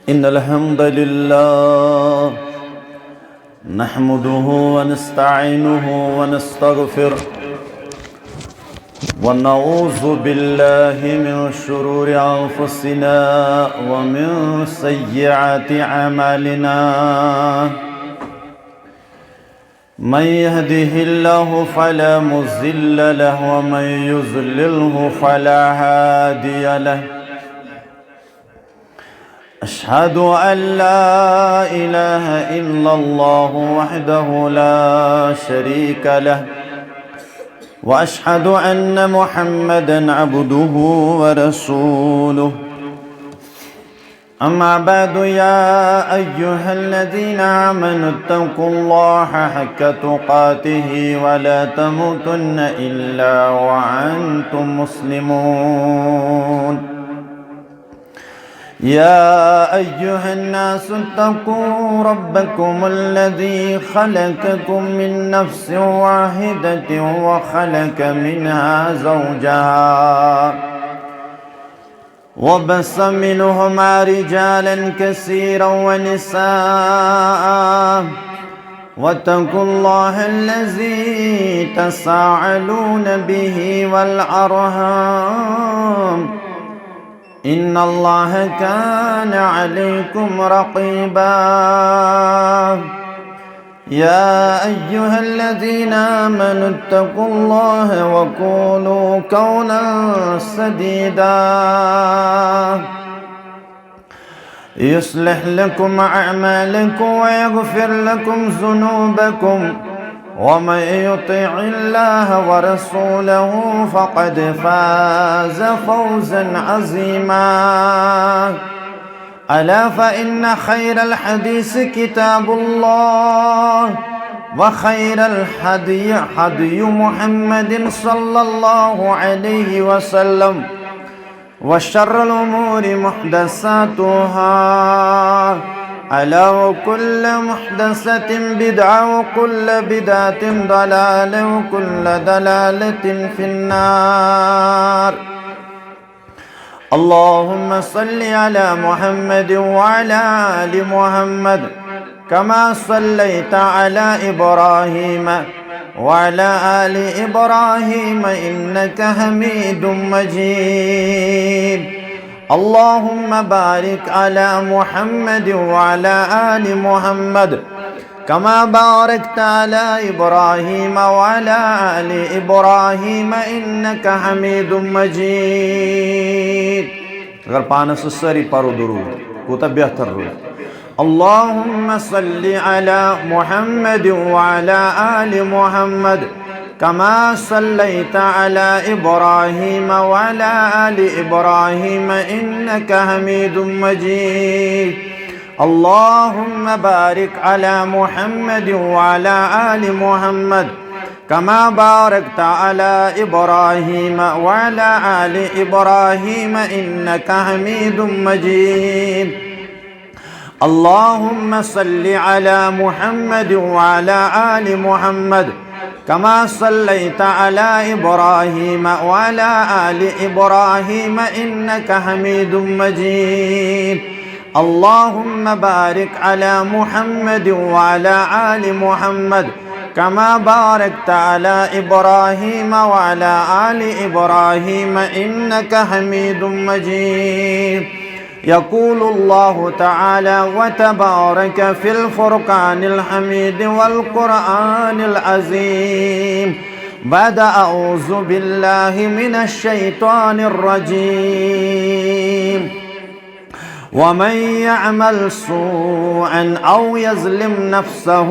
إن الحمد لله نحمده ونستعينه ونستغفره ونعوذ بالله من شرور أنفسنا ومن سيئات أعمالنا من يهده الله فلا مضل له ومن يضلله فلا هادي له أشهد أن لا إله إلا الله وحده لا شريك له وأشهد أن محمدًا عبده ورسوله أما بعد يا أيها الذين آمنوا اتقوا الله حق تقاته ولا تموتن إلا وأنتم مسلمون يا أيها الناس اتقوا ربكم الذي خلقكم من نفس واحدة وخلق منها زوجها وبث منهما رجالا كثيرا ونساء واتقوا الله الذي تساءلون به والأرحام إن الله كان عليكم رقيبا يا أيها الذين آمنوا اتقوا الله وقولوا قولا سديدا يصلح لكم أعمالكم ويغفر لكم ذنوبكم ومن يطع الله ورسوله فقد فاز فوزا عظيما ألا فإن خير الحديث كتاب الله وخير الهدي هدي محمد صلى الله عليه وسلم وشر الأمور محدثاتها ألا وكل محدثة بدعة وكل بدعة ضلالة وكل ضلالة في النار اللهم صل على محمد وعلى آل محمد كما صليت على إبراهيم وعلى آل إبراهيم إنك حميد مجيد اللهم بارك على محمد وعلى آل محمد كما باركت على إبراهيم وعلى آل إبراهيم إنك حميد مجيد اگر پانس سری پرو درود کوتا بہتر روز اللهم صل على محمد وعلى آل محمد كما صليت على إبراهيم وعلى آل إبراهيم إنك حميد مجيد اللهم بارك على محمد وعلى آل محمد كما باركت على إبراهيم وعلى آل إبراهيم إنك حميد مجيد اللهم صل على محمد وعلى آل محمد كما صليت على إبراهيم وعلى آل إبراهيم إنك حميد مجيد اللهم بارك على محمد وعلى آل محمد كما باركت على إبراهيم وعلى آل إبراهيم إنك حميد مجيد يقول الله تعالى وتبارك في الفرقان الحميد والقرآن العظيم بعد أعوذ بالله من الشيطان الرجيم ومن يعمل سوءا أو يظلم نفسه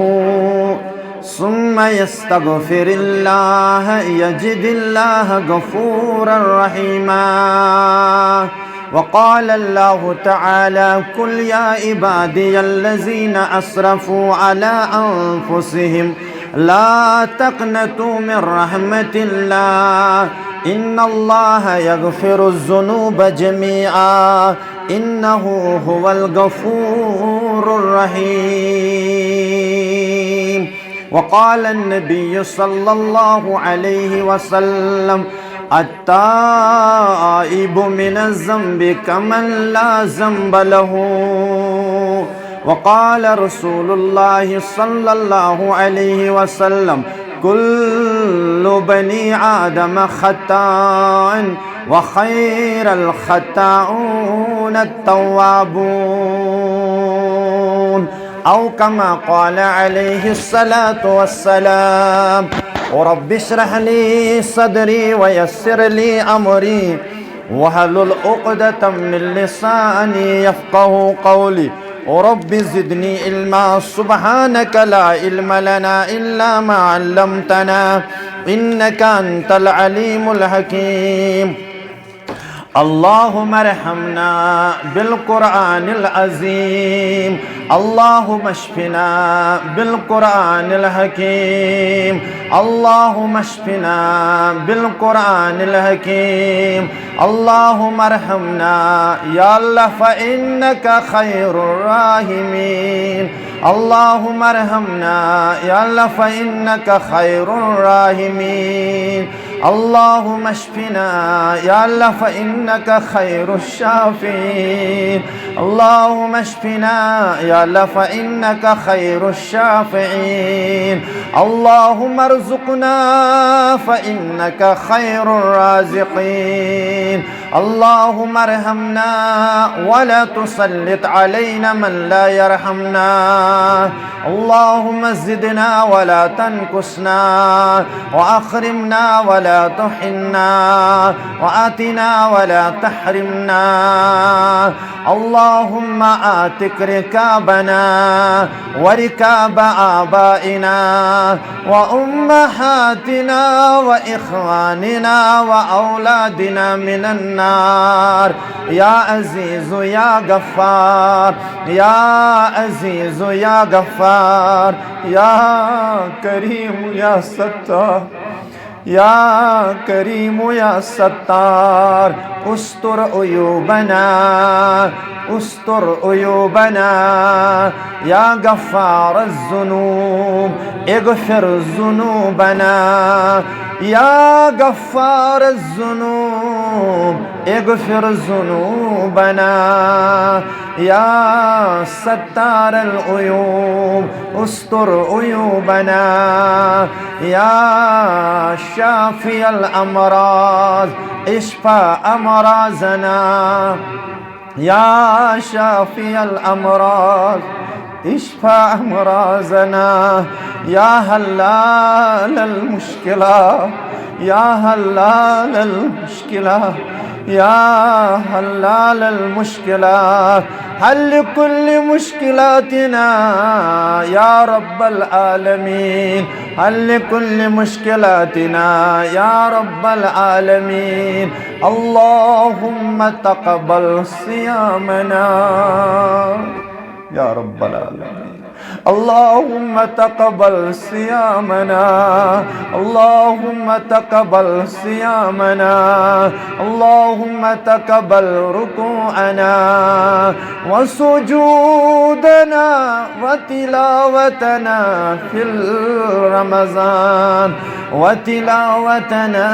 ثم يستغفر الله يجد الله غفورا رحيما وقال الله تعالى قل يا عبادي الذين أسرفوا على أنفسهم لا تقنطوا من رحمة الله إن الله يغفر الذنوب جميعا إنه هو الغفور الرحيم وقال النبي صلى الله عليه وسلم التائب من الذنب كمن لا ذنب له وقال رسول الله صلى الله عليه وسلم كل بني آدم خطاء وخير الخطاؤون التوابون، أو كما قال عليه الصلاة والسلام. رب اشرح لي صدري ويسر لي أمري واحلل عقدة من لساني يفقه قولي. رب زدني علما سبحانك لا علم لنا إلا ما علمتنا إنك أنت العليم الحكيم. اللهم ارحمنا بالقرآن العظيم، اللهم اشفنا بالقرآن الحكيم، اللهم اشفنا بالقرآن الحكيم. اللهم ارحمنا يا الله فإنك خير الراحمين. اللهم ارحمنا يا الله فإنك خير الراحمين. اللهم اشفنا يا الله فإنك خير الشافعين. اللهم اشفنا يا الله فإنك خير الشافعين. اللهم ارزقنا فإنك خير الرازقين. اللهم ارحمنا ولا تسلط علينا من لا يرحمنا. اللهم زدنا ولا تنقصنا، وأكرمنا ولا تحرمنا، وآتنا ولا تحرمنا. اللهم آتك ركابنا وركاب آبائنا وأمهاتنا وإخواننا وأولادنا من النار يا عزيز يا غفار، يا عزيز يا غفار، يا كريم يا ستار، يا كريم يا ستار. استر عيوبنا، استر عيوبنا يا غفار الذنوب، اغفر ذنوبنا يا غفار الذنوب، اغفر ذنوبنا يا ستار العيوب، استر عيوبنا يا شافي الأمراض، اشفى أمراضنا يا شافي الأمراض، اشفى أمراضنا يا حلال المشكلات، يا حلال المشكلات، يا حلال المشكلات. حل كل مشكلاتنا يا رب العالمين، حل كل مشكلاتنا يا رب العالمين. اللهم تقبل صيامنا يا رب العالمين. اللهم تقبل صيامنا، اللهم تقبل صيامنا، اللهم تقبل ركوعنا وسجودنا وتلاوتنا في رمضان، وتلاوتنا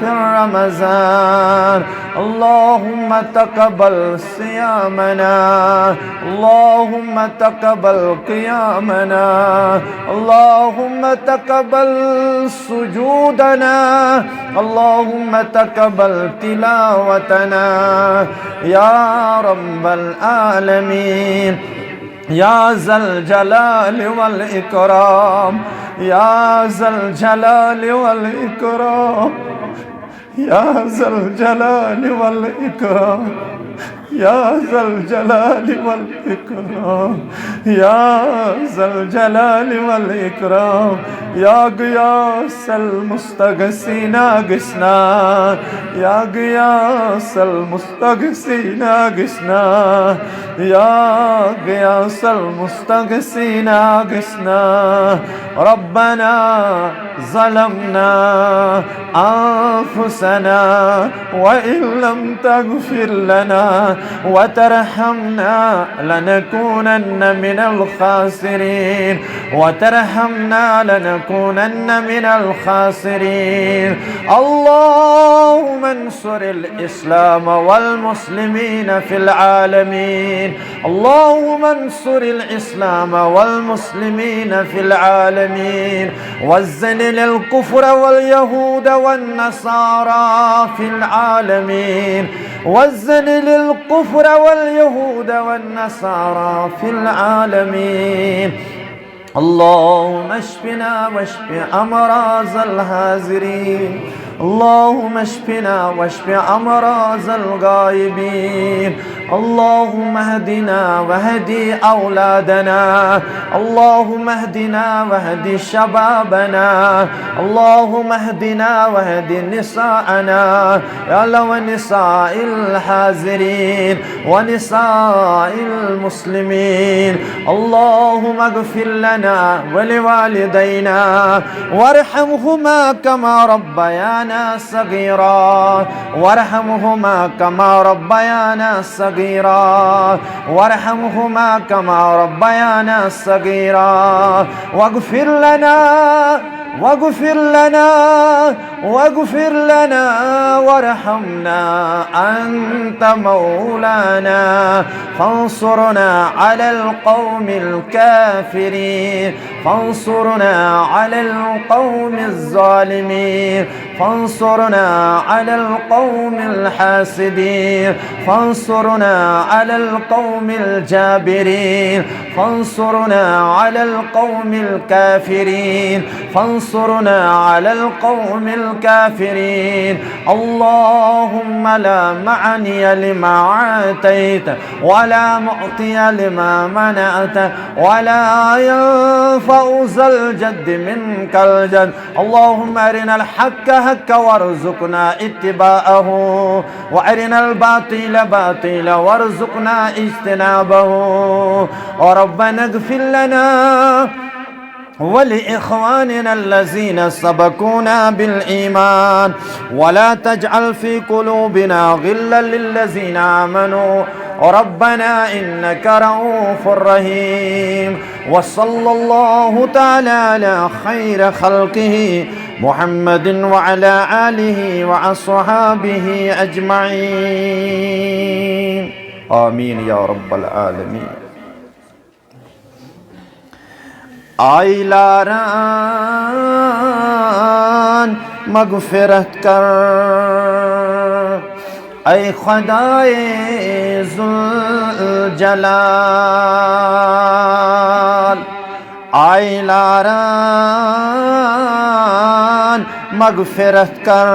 في رمضان. اللهم تقبل صيامنا، اللهم تقبل قيامنا، اللهم تقبل سجودنا، اللهم تقبل تلاوتنا يا رب العالمين. يا ذا الجلال والإكرام، يا ذا الجلال والإكرام، يا ذا الجلال والإكرام، يا ذا الجلال والإكرام، يا ذا الجلال والإكرام. يا غياث المستغيثين اغثنا، يا غياث المستغيثين اغثنا، يا غياث المستغيثين اغثنا. ربنا ظلمنا أنفسنا وإن لم تغفر لنا وترحمنا لنكونن من الخاسرين، وترحمنا لنكونن من الخاسرين. اللهم انصر الإسلام والمسلمين في العالمين، اللهم انصر الإسلام والمسلمين في العالمين، وزلل الكفر واليهود والنصارى في العالمين، وزلل الكفر واليهود والنصارى في العالمين. اللهم اشفنا واشف أمراض الحاضرين، اللهم اشفنا واشف أمراض الغائبين. اللهم اهدنا واهدي أولادنا، اللهم اهدنا واهدي شبابنا، اللهم اهدنا واهدي نساءنا يا الله، ونساء الحاضرين ونساء المسلمين. اللهم اغفر لنا ولوالدينا وارحمهما كما ربيانا صغيرا، وارحمهما كما ربيانا صغيرا، وارحمهما كما ربيانا صغيرا. واغفر لنا واغفر لنا واغفر لنا وارحمنا، أنت مولانا فانصرنا على القوم الكافرين، فانصرنا على القوم الظالمين، فانصرنا على القوم الحاسدين، فانصرنا على القوم الجابرين، فانصرنا على القوم الكافرين، فانصرنا على القوم الكافرين. اللهم لا معني لما أعطيت ولا معطي لما منعت ولا ينفع ذا الجد منك الجد. اللهم أرنا الحق حقا وارزقنا اتباعه، وأرنا الباطل باطلا وارزقنا اجتنابه. وربنا اغفر لنا ولإخواننا الذين سبقونا بالإيمان، ولا تجعل في قلوبنا غلا للذين آمنوا ربنا إنك رؤوف رحيم. وصلى الله تعالى على خير خلقه محمد وعلى آله وأصحابه أجمعين. آمين يا رب العالمين. آئلاران مغفرت کر اے خدائے ذوالجلال، آئلاران مغفرت کر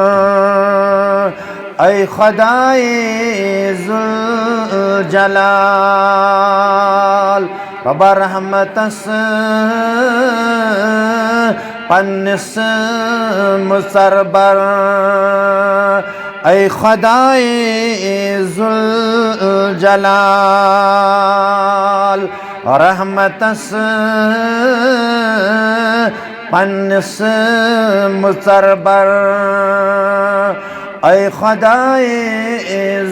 اے خدائے ذوالجلال. ربا رحمت پنس مسربر اے خدائے ذوالجلال. رحمت پنس مسربر اے خدائے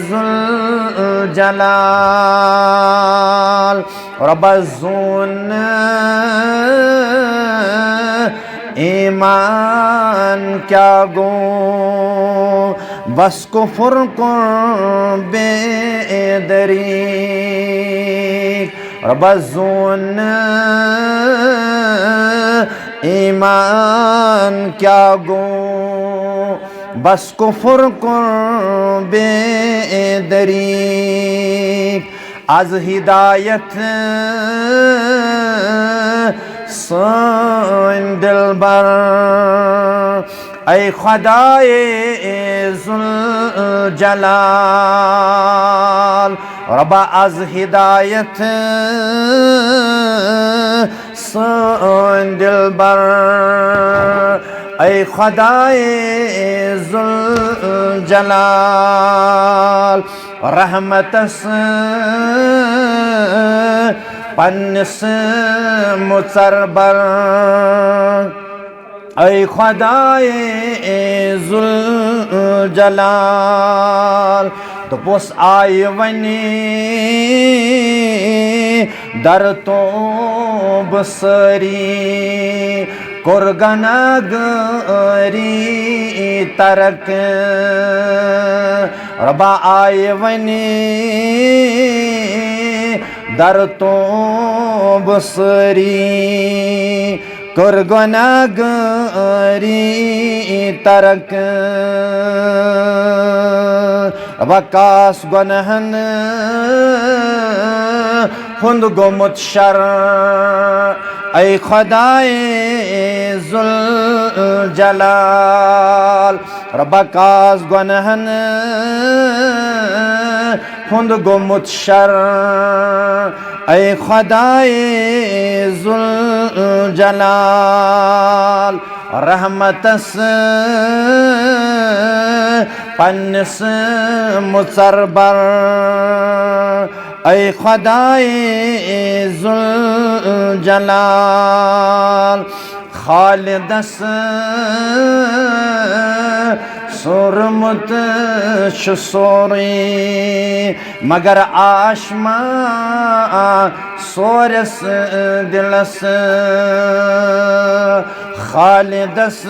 ذوالجلال. رب الزون ایمان کیا گو بس کفر کن بے دریغ. رب الزون ایمان کیا گو بس کفر کن بے دریغ. از ہدایت سن دلبر اے خدائے ذوالجلال. ربا از ہدایت سن دلبر اے خدائے ذوالجلال. رحمت پنس مسربر اے خدائے ذوالجلال. دوپس آئی ونی در تو بسری کرگنا گری ترک ربا آئی ونی در تو بسری کرگنا گری ترک ربا کاس گنہن ہند گمت شر اے خدائے ذوالجلال ربا کاس گنہن ہند گمت شر اے خدائے ذوالجلال رحمتس پنس مصربر اے خدائے ذوالجلال خالدس سرمت سوری مگر آشما سورس دلس خالدس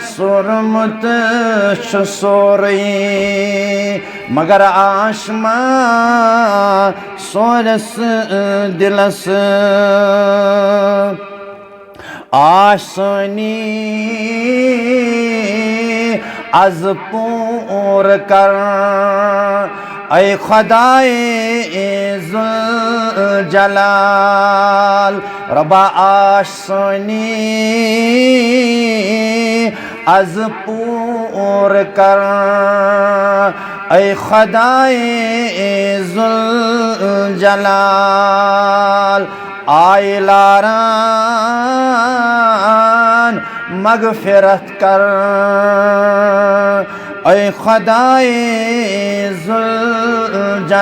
سرمت سوری مگر آشما سورس دلس آسانی از پور کر اے خدائے ذوالجلال ربا آسانی از پور کر اے خدائے ذوالجلال آئے لاران مغفرت کر اے خدائے ذوالجلال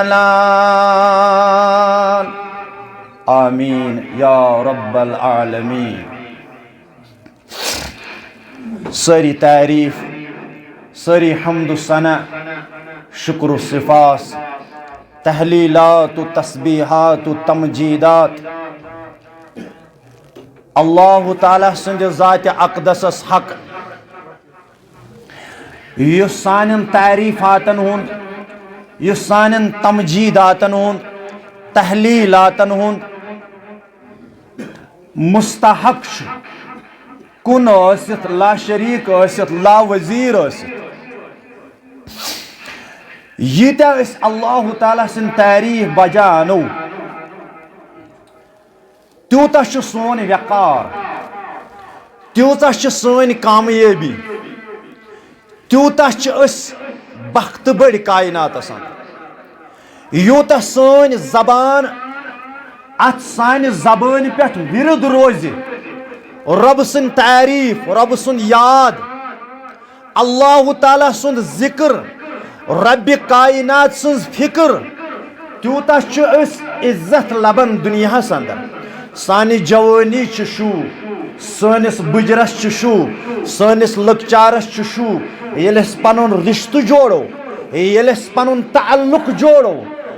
آمین یا رب العالمین ساری تعریف ساری حمد و ثنا شکر و صفات تحلیلات و تسبیحات و تمجیدات اللہ تعالیٰ سند ذات اقدس حق یس سانن تعریفاتن ہند یس سانن تمجیداتن ہند تحلیلاتن ہند مستحق کن ٲسِتھ لا شریک ٲسِتھ لا وزیر ٲسِتھ ییٖتیاہ أسۍ اللہ تعالیٰ سٕنٛدۍ تعریٖف بجا اَنو تیوٗتاہ چھُ سون وقار تیوٗتاہ چھِ سٲنۍ کامیٲبی تیوٗتاہ چھِ أسۍ بختہٕ بٔڑۍ کایناتس انٛدر یوٗتاہ سٲنۍ زبان اتھ سانہِ زبانہِ پٮ۪ٹھ وِرد روزِ رۄب سٕنٛدۍ تعریٖف رۄب سُنٛد یاد اللہ تعالیٰ سُنٛد ذکر رب کائنات سٕنٛز فکر تیوٗتاہ چھُ أسۍ عزت لبان دُنیاہس انٛدر سانہِ جوٲنی چھِ شوٗب سٲنِس بٕجرس چھُ شوٗب سٲنِس لۄکچارس چھُ شوٗب ییٚلہِ أسۍ پنُن رشتہٕ جوڑو ییٚلہِ أسۍ پنُن تعلق جوڑو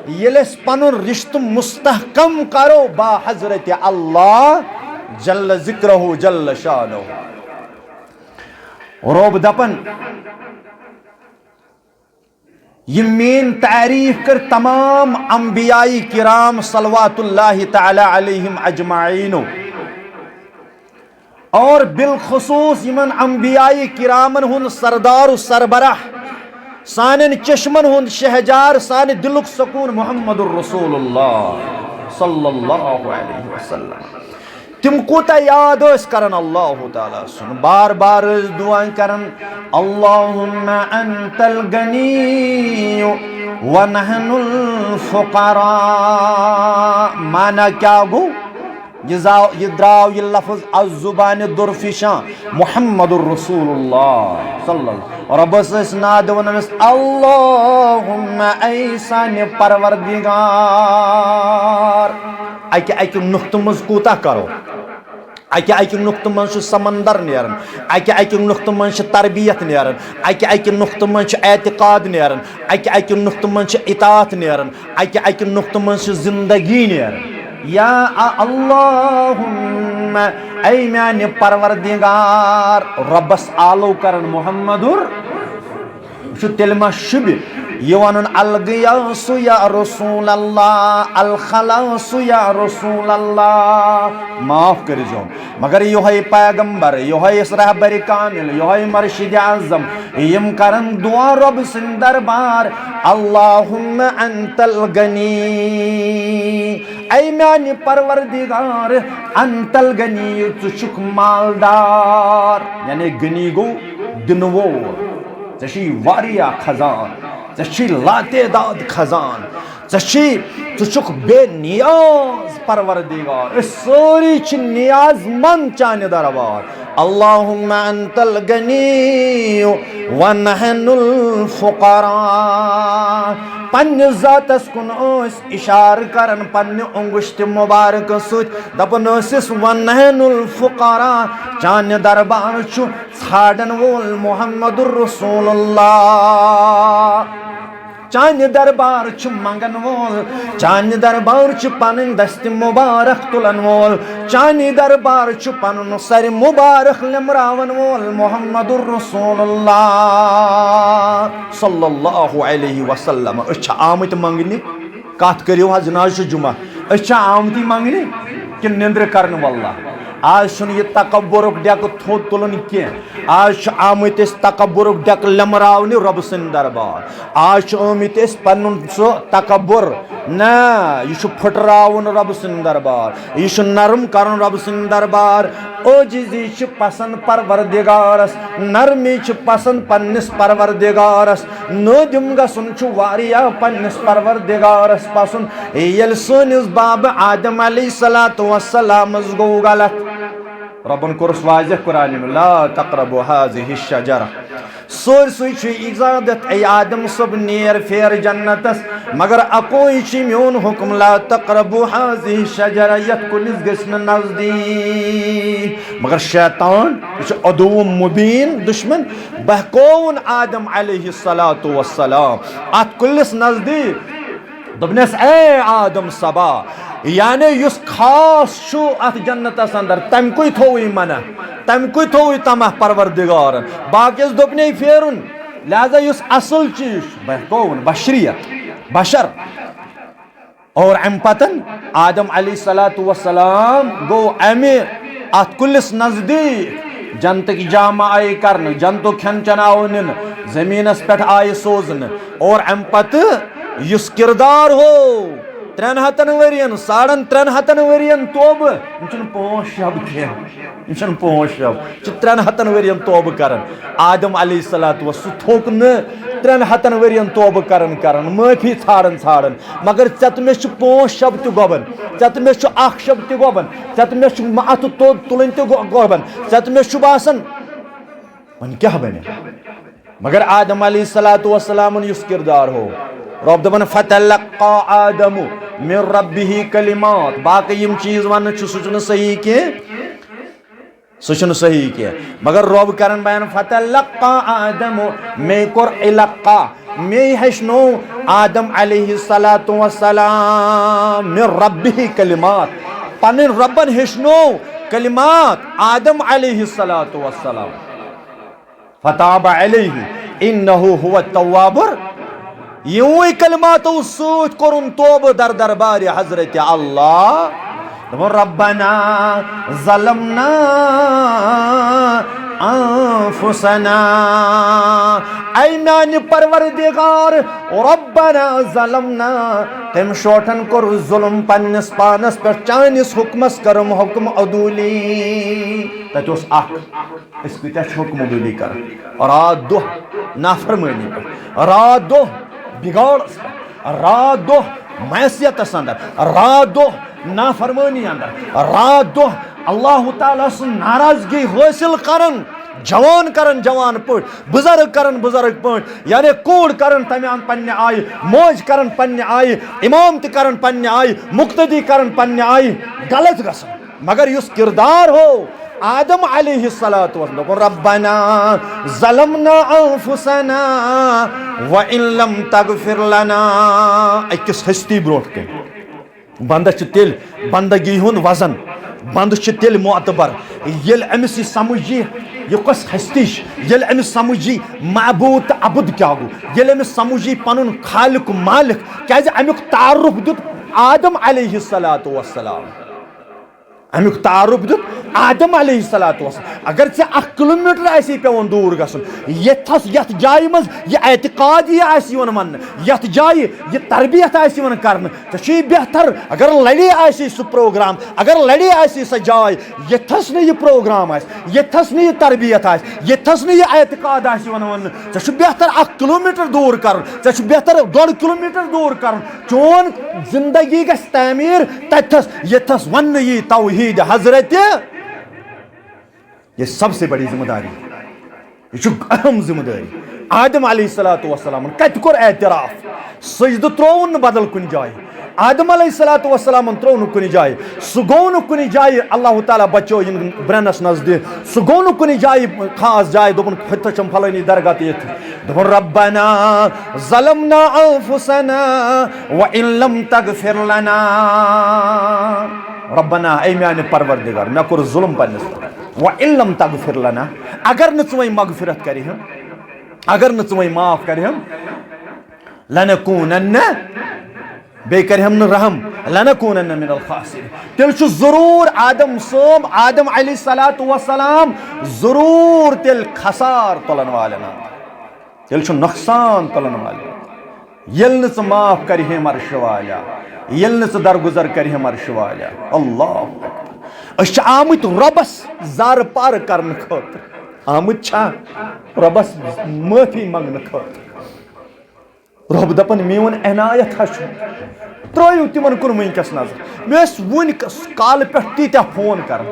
ییٚلہِ أسۍ پنُن رشتہٕ مستحکم کرو با حضرت اللہ جل ذکرہو جل شانہو رۄب دپان یہ مین تعریف کر تمام انبیاء کرام صلوات اللہ تعالی علیہم اجمعین اور بالخصوص یمن انبیاء کرامن ہن سردار و سربراہ سانن چشمن ہن شہجار سان دلک سکون محمد الرسول اللہ صلی اللہ علیہ وسلم تم کوتا یاد اس کرن اللہ تعالیٰ سن بار بار دعائیں کرن اللہم انت الغنی ونحن الفقراء مانا کیا گو یہ دراو یہ لفظ از زبان درفشان محمد الرسول اللہ صلی اللہ علیہ وسلم رب اس ناد ونمس اللہم ایسان پروردگار اکی نقطہ مز کوتا کرو اکہ نقطہ من سمندر نیران اکہ نقطہ من تربیت نیران اکہ نقطہ من اعتقاد نیران اکہ نقطہ من اطاعت نیران اکہ نقطہ من زندگی نیران یا اللہم اے میانہ پروردگار ربس آلو کرن محمدر تیل ما شبہ یہ ون الغیاس یا رسول اللہ الخلاص یا رسول اللہ معاف کریزون مگر یہ پیغمبر یہ رہبر کامل یہ مرشد اعظم یم کرن دعا رب سن دربار اللہم انت الغنی اے میانی پروردگار انت الغنی ژٕ مالدار یعنی غنی گو دنو ژےٚ واریاہ خزان ژےٚ لاتعداد خزان ژٕ بے نیاز پروردگار أسۍ سٲری چھِ نیاز مند چانہِ دربار اللہم انت الغنی ونحن الفقراء پننہِ ذاتس کُن ٲسۍ اشارٕ کران پننہِ انگشتہِ مبارک سۭتۍ دپان ٲسِس ونحن الفقراء چانہِ دربار چھُ ژھانڈن وول محمد رسول اللہ چانہ دربار منگن وول چانہ دربار پن دست مبارک تلن وول چانہ دربار پن سر مبارک لمراون وول محمد الرسول اللہ صلی اللہ علیہ وسلم آمت منگنہ کت کرو حض ناز جمعہ آمتی منگنہ کہ نندر کرن واللہ آج چھُنہٕ یہ تکبرُک ڈیکہٕ تھوٚد تُلُن کینٛہہ آج چھِ آمٕتۍ أسۍ تکبرُک ڈیکہٕ لیمراونہِ رۄبہٕ سٕنٛدِ دربار آج چھِ آمٕتۍ أسۍ پنُن سُہ تکبر نہ یہِ چھُ پھٕٹراوُن رۄبہٕ سٕنٛدِ دربار یہِ چھُ نرم کرُن رۄبہٕ سٕنٛدِ دربار عٲجزی چھِ پسنٛد پروردگارس نرمی چھِ پسنٛد پننِس پروردگارس نٲدِم گژھُن چھُ واریاہ پننِس پروردگارس پسنٛد ییٚلہِ سٲنِس بابہٕ آدم علیہ الصلوۃ والسلامس گوٚو غلط ربن کورس واضح قرآن میں لا تقربوا هذه الشجرة سورسوی چھ اجازت اے آدم صب نیر پھیر جنتس مگر اکوئی چھ میون حکم لا تقربوا هذه الشجرة یت کلس گژھن نزدیک مگر شیطان یہ عدو مبین دشمن بہکون آدم علیہ الصلوۃ والسلام ات کلس نزدیک دبنس اے آدم صبا یعنی یس خاص چھو ات جنتس اندر تم کوئی تھوئی منع تم کوئی تھوئی تمہ پروردگار باقیس دبنے پھیرن لہذا یس اصل چیز بہکون بشریت بشر اور ام پتن آدم علیہ الصلوۃ والسلام گو امی ات کلس نزدیک جنت کی جامع آئی کرن جنتو کھن چناو نن زمینس پہ آئی سوزن اور ام پتہ یس کردار ہو 300 ورین 350 ورین توبہ یہ 5 شب کی یہ 5 شب 300 ورین توبہ کرن آدم علیہ الصلوۃ والسلام تھوک نہ 300 ورین توبہ کرن معافی ژھارن مگر ژتمے 5 شب تہ گوبن ژتمے 1 شب تہ گوبن ژتمے ات تلن تہ گوبن ژتمے باسان ون کیا بنے مگر آدم علیہ الصلوۃ والسلام یس کردار ہو رب دپان فتلقى آدم من ربه کلمات باقی یم چیز ون سہ صحیح کی سہ صحیح کی مگر رب کرن بیان فتلقى آدم میں کور علقہ میں ہشنو آدم علیہ الصلوۃ والسلام من ربه کلمات پن ربن ہشنو کلمات آدم علیہ الصلوۃ والسلام فتاب علیہ انه هو التواب یوی کلماتو سوت کرن توبہ در دربار حضرت اللہ ربنا ظلمنا انفسنا اے میانی پروردگار ربنا ظلمنا تم شوٹن کر ظلم پنس پانس پر چانس حکمس کرم حکم عدولی تتوس اس کتیا حکم عدولی کر رات دو نافرمانی پر رات دو بگاڑ رات دو معصیت اندر رات دو نافرمانی اندر رات دو اللہ تعالیٰ سن ناراضگی حاصل کرن جوان پٹ بزرگ کرن بزرگ پٹ یعنی کوڑ کرن تمیان پنہ آئی موج کرن پنہ آئی امام تہ کرن پنہ آئی مقتدی کرن پنہ آئی غلط گسن مگر یس کردار ہو آدم علیہ الصلوۃ والسلام ربنا ظلمنا انفسنا وان لم تغفر لنا اکس ہستی بروٹ کے بندہ تیل بندگی ہند وزن بند تیل معتبر یل امس یہ سمجھ یہ کس ہستی یل امس سمجھ معبود تو عبد کیا گو یل امس سمجھ پن خالق مالک کیازِ امیک تعارف دیت آدم علیہ الصلوۃ والسلام امیک تعارف دیت آدم علیہ الصلوۃ والسلام اگر ژے 1 کلومیٹر آسی پیوان دور گژھُن یتھ جایہِ منٛز یہ اعتقاد یہ آسہِ یِوان ماننہٕ یتھ جایہِ یہ تربیت آسہِ یِوان کرنہٕ ژےٚ چھُے بہتر اگر لڑے آسی سُہ پروگرام اگر لڑے آسی سۄ جاے یتھس نہٕ یہ پروگرام آسہِ یتھس نہٕ یہ تربیت آسہِ یتھس نہٕ یہ اعتقاد آسہِ یِوان وننہٕ ژےٚ چھُ بہتر 1 کلومیٹر دوٗر کرُن ژےٚ چھُ بہتر 1.5 کلومیٹر دوٗر کرُن چون زندگی گژھِ تعمیٖر تتھس یتھس وننہٕ یی توحید حضرت یہ سب سے بڑی ذمہ داری یہ اہم ذمہ داری آدم علیہ الصلوۃ والسلام کت کور اعتراف سجدہ ترون بدل کن جائے آدم علیہ الصلوۃ والسلام ترو کن جائے سہ گو کن جائے اللہ تعالیٰ بچو برنس نزدیک سہ گو کن جائے خاص جائے دپن پھچم فلانی درگاہ تیت دپن ربنا ظلمنا انفسنا وان لم تغفر لنا ربنا اے میانہ پروردگار مے کور ظلم پنس وان لم تغفر لنا اگر نہ ژٕ مغفرت کری ہم اگر نہ ژٕ معاف کری ہم لنکونن بے کری ہم نہ رحم لنکونن من الخاسرین تیل چھ ضرور آدم صوب آدم علیہ الصلوۃ والسلام ضرور تیل خسار تلن والن تیل چھ نقصان تلن والن یل نہ ژٕ معاف کری ہم عرش والا یل نہ ژٕ درگزر کری ہم عرش والا اللہ اکبر اس آمت ربس زار پار کرنے خاطر آمت چھا ربس معافی منگنے خاطر رب دپن میون عنایت ہچ ترٲیِو تِمن کُن وٕنکٮ۪س نظر مےٚ ٲسۍ وٕنۍ کالہٕ پٮ۪ٹھ تیٖتیٛاہ فون کران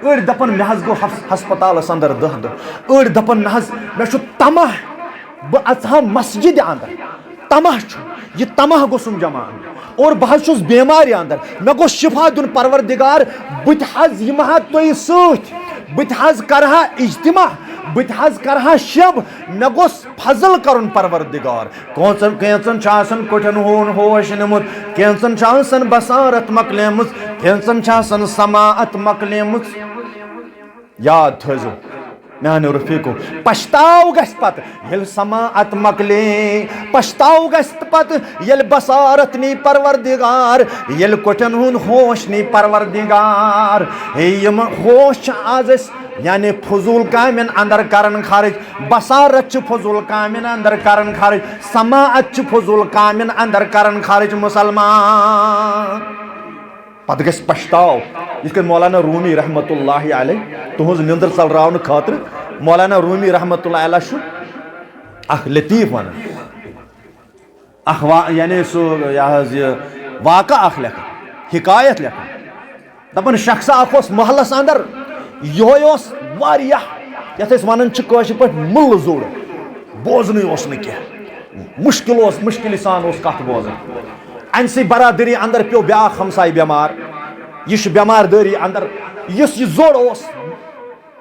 أڑۍ دپان مےٚ حظ گوٚو ہسپتالس اندر 10 دۄہ أڑۍ دپان نہ حظ مےٚ چھُ تماہ بہٕ اژٕ ہا مسجد اندر تماہ چھُ یہ تماہ گوٚژھُم جمع اور بہٕ حظ چھُس بیمارِ اندر مےٚ گوٚژھ شفا دیُن پروردگار بہٕ تہِ حظ یِمہٕ ہا تۄہہِ سۭتۍ بہٕ تہِ حظ کرٕ ہا اجتماع بہٕ تہِ حظ کرٕ ہا شب مےٚ گوٚژھ فضل کرُن پروردگار کینٛژن چھُ آسان کوٹھٮ۪ن ہُنٛد ہوش نِمُت کینٛژن چھُ آسان بصارت مۄکلیمٕژ کینٛژن چھِ آسان سماعت مۄکلیمٕژ یاد تھٲیزیو میانیو رفیقو پشتاو گژھِ پتہٕ ییٚلہِ سماعت مۄکلے پشتاو گژھِ پتہٕ ییٚلہِ بصارت نی پروردگار ییٚلہِ کوٹھٮ۪ن ہُنٛد ہوش نی پروردگار یِم ہوش چھِ آز أسۍ یعنی فضوٗل کامٮ۪ن اندر کران خرٕچ بصارت چھِ فضوٗل کامٮ۪ن اندر کران خرٕچ سماعت چھِ فضوٗل کامٮ۪ن اندر کران خرٕچ مُسلمان پتہٕ گژھِ پشتاو یِتھ کٔنۍ مولانا رومی رحمۃ اللہ علیہ تُہنٛز نِندٕر ژلراونہٕ خٲطرٕ مولانا رومی رحمۃ اللہ علیہ چھُ اکھ لطیف ونان اکھ یعنی سُہ یہِ حظ یہِ واقعہ اکھ لیکھان حکایت لیکھان دپان شخصا اکھ اوس محلس اندر یہوے اوس واریاہ یتھ أسۍ ونان چھِ کٲشِر پٲٹھۍ مُلہٕ زوٚڑ بوزنٕے اوس نہٕ کینٛہہ مُشکِل سان اوس کتھ بوزان امہِ سٕے برادری اندر پیوٚو بیاکھ ہمساے بٮ۪مار یہِ چھُ بٮ۪مار دٲری اندر یُس یہِ زوٚڑ اوس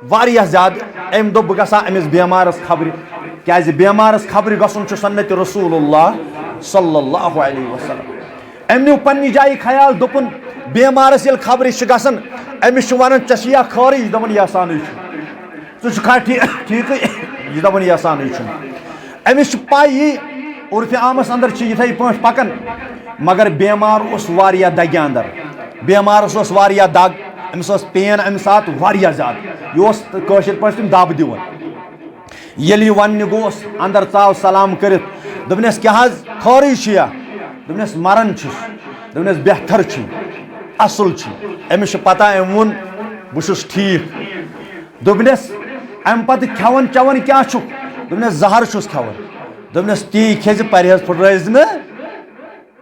واریاہ زیادٕ أمۍ دوٚپ بہٕ گژھٕ ہا أمِس بٮ۪مارس خبرِ کیازِ بٮ۪مارس خبرِ گژھُن چھُ سنتِ رسول اللہ صلی اللہ علیہ وسلم أمۍ نیوٗ پننہِ جایہِ خیال دوٚپُن بٮ۪مارس ییٚلہِ خبرِ چھِ گژھان أمِس چھُ ونان ژےٚ چھُیا خٲرٕے یہِ دپان یسانٕے چھُ ژٕ چھُکھا ٹھیٖکٕے یہِ دپان یسانٕے چھُنہٕ أمِس چھِ پاے یی عرفہِ عامس اندر چھِ یِتھٕے پٲٹھۍ پکان مگر بٮ۪مار اوس واریاہ دگہِ اندر بٮ۪مارس اوس واریاہ دگ أمِس ٲس پین امہِ ساتہٕ واریاہ زیادٕ یہِ اوس کٲشِر پٲٹھۍ تِم دب دِوان ییٚلہِ یہِ وننہِ گوٚوس اندر ژاو سلام کٔرِتھ دوٚپنس کیٛاہ حظ خٲرٕے چھُیا دوٚپنس مران چھُس دوٚپنس بہتر چھُ اصل چھُ أمِس چھِ پتہ أمۍ ووٚن بہٕ چھُس ٹھیٖک دوٚپنس امہِ پتہٕ کھٮ۪وان چٮ۪وان کیٛاہ چھُکھ دوٚپنس زہر چھُس کھٮ۪وان دوٚپنس تی کھیٚزِ پرہیز پھٕٹرٲیزِ نہٕ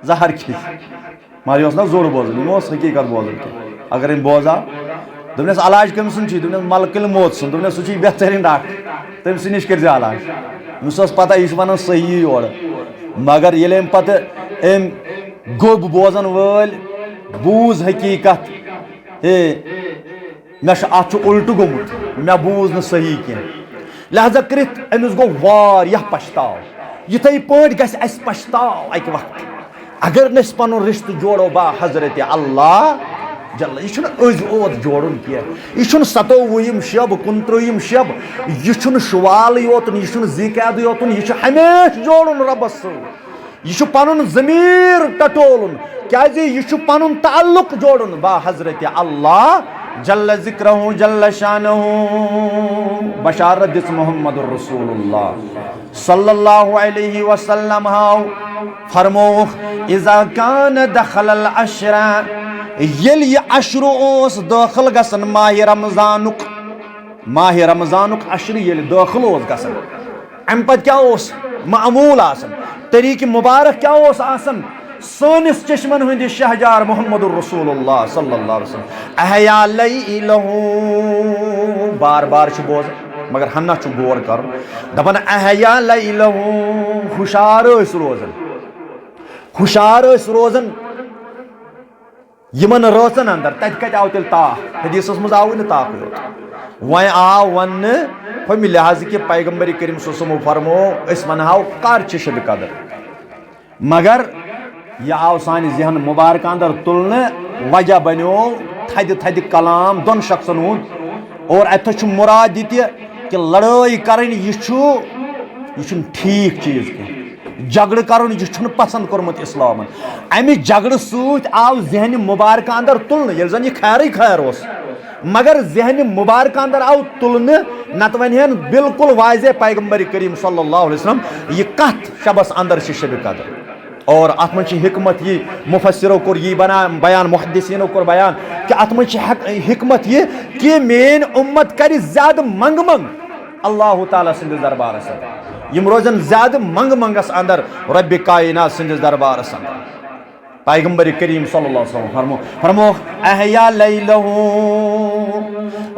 زہر کھیٚزِ مگر یہِ اوس نہ زوٚر بوزان یِم اوس حقیٖقت بوزان کینٛہہ اگر أمۍ بوزاو دوٚپنس علاج کٔمۍ سُنٛد چھُے دوٚپنس ملکہٕ موت سُنٛد دوٚپنس سُہ چھُے بہتریٖن ڈاکٹر تٔمۍ سٕے نِش کٔرزِ علاج أمِس ٲس پتہ یہِ چھُ ونان صحیح یورٕ مگر ییٚلہِ أمۍ پتہٕ أمۍ گوٚب بوزن وٲلۍ بوٗز حقیٖقت ہے مے ات الٹ گومت مے بوز نا صحیح کی لہذا کرت امس گو واریاہ پشتاو یتھے پٲٹھۍ گژھِ اَسہِ پشتاو اکہِ وقتہٕ اگر نہٕ أسۍ پنُن رشتہٕ جوڑو با حضرت اللہ جل یہ أزۍ اوت جوڑن کینٛہہ یہ 27 شب 29 شب یہ شوالٕے یوتن یہ ذِقعدٕے یوتن یہ ہمیشہ جوڑن رۄبس سۭتۍ یہ پنُن ضمیٖر ٹٹولُن کیازِ یہ پنُن تعلق جوڑن با حضرت اللہ جل ذکرہ جل شانہ بشارت دِژ محمد رسول اللہ صلی اللہ علیہ وسلم ہاو فرموخ اذا کان دخل العشر یل یہ عشر اوس داخل گسن ماہ رمضانک عشر یل داخل اوس گسن ام پت کیا اوس معمول آسن طریق مبارک کیا اوس آسن سانس چشمن ہند شہجار محمد الرسول اللہ صلی اللہ علیہ وسلم احیا لیلہ بار بار بوزن مگر ہنہ غور کر دپان احیا لیلہ خوشار روزن یمن رٲژن اندر تت کتہ آو تیل تاخ حدیثس مز آو نا تاخ وۄنۍ آو ون ہمہ لحاظ کہ پیغمبر کریم صلی اللہ علیہ وسلم فرمو اس ونہو کر چھ شب قدر مگر یہ آو سانہ ذہن مبارک اندر تلنے وجہ بنو تھد کلام دون شخصن ہند اور اتھ مراد یہ کہ لڑائی کرن یہ ٹھیک چیز کی جگڑ کرن یہ پسند کورمت اسلام امہ جگڑ ست آو ذہن مبارک اندر تلنے یل زن یہ خیر خیر اس مگر ذہن مبارک اندر آو تلنے نت ون بالکل واضح پیغمبر کریم صلی اللہ علیہ وسلم یہ کت شبس اندر شب قدر اور ات من حکمت یہ مفسروں کور یہ بیان محدثینوں کور بیان کہ ات من حکمت یہ کہ مین امت کر زیادہ منگ اللہ تعالیٰ سندس دربارس اندر یم روزن زیادہ منگس اندر رب کائنات سندس دربارس اندر پیغمبر کریم صلی اللہ علیہ وسلم فرمو احیا لیلہ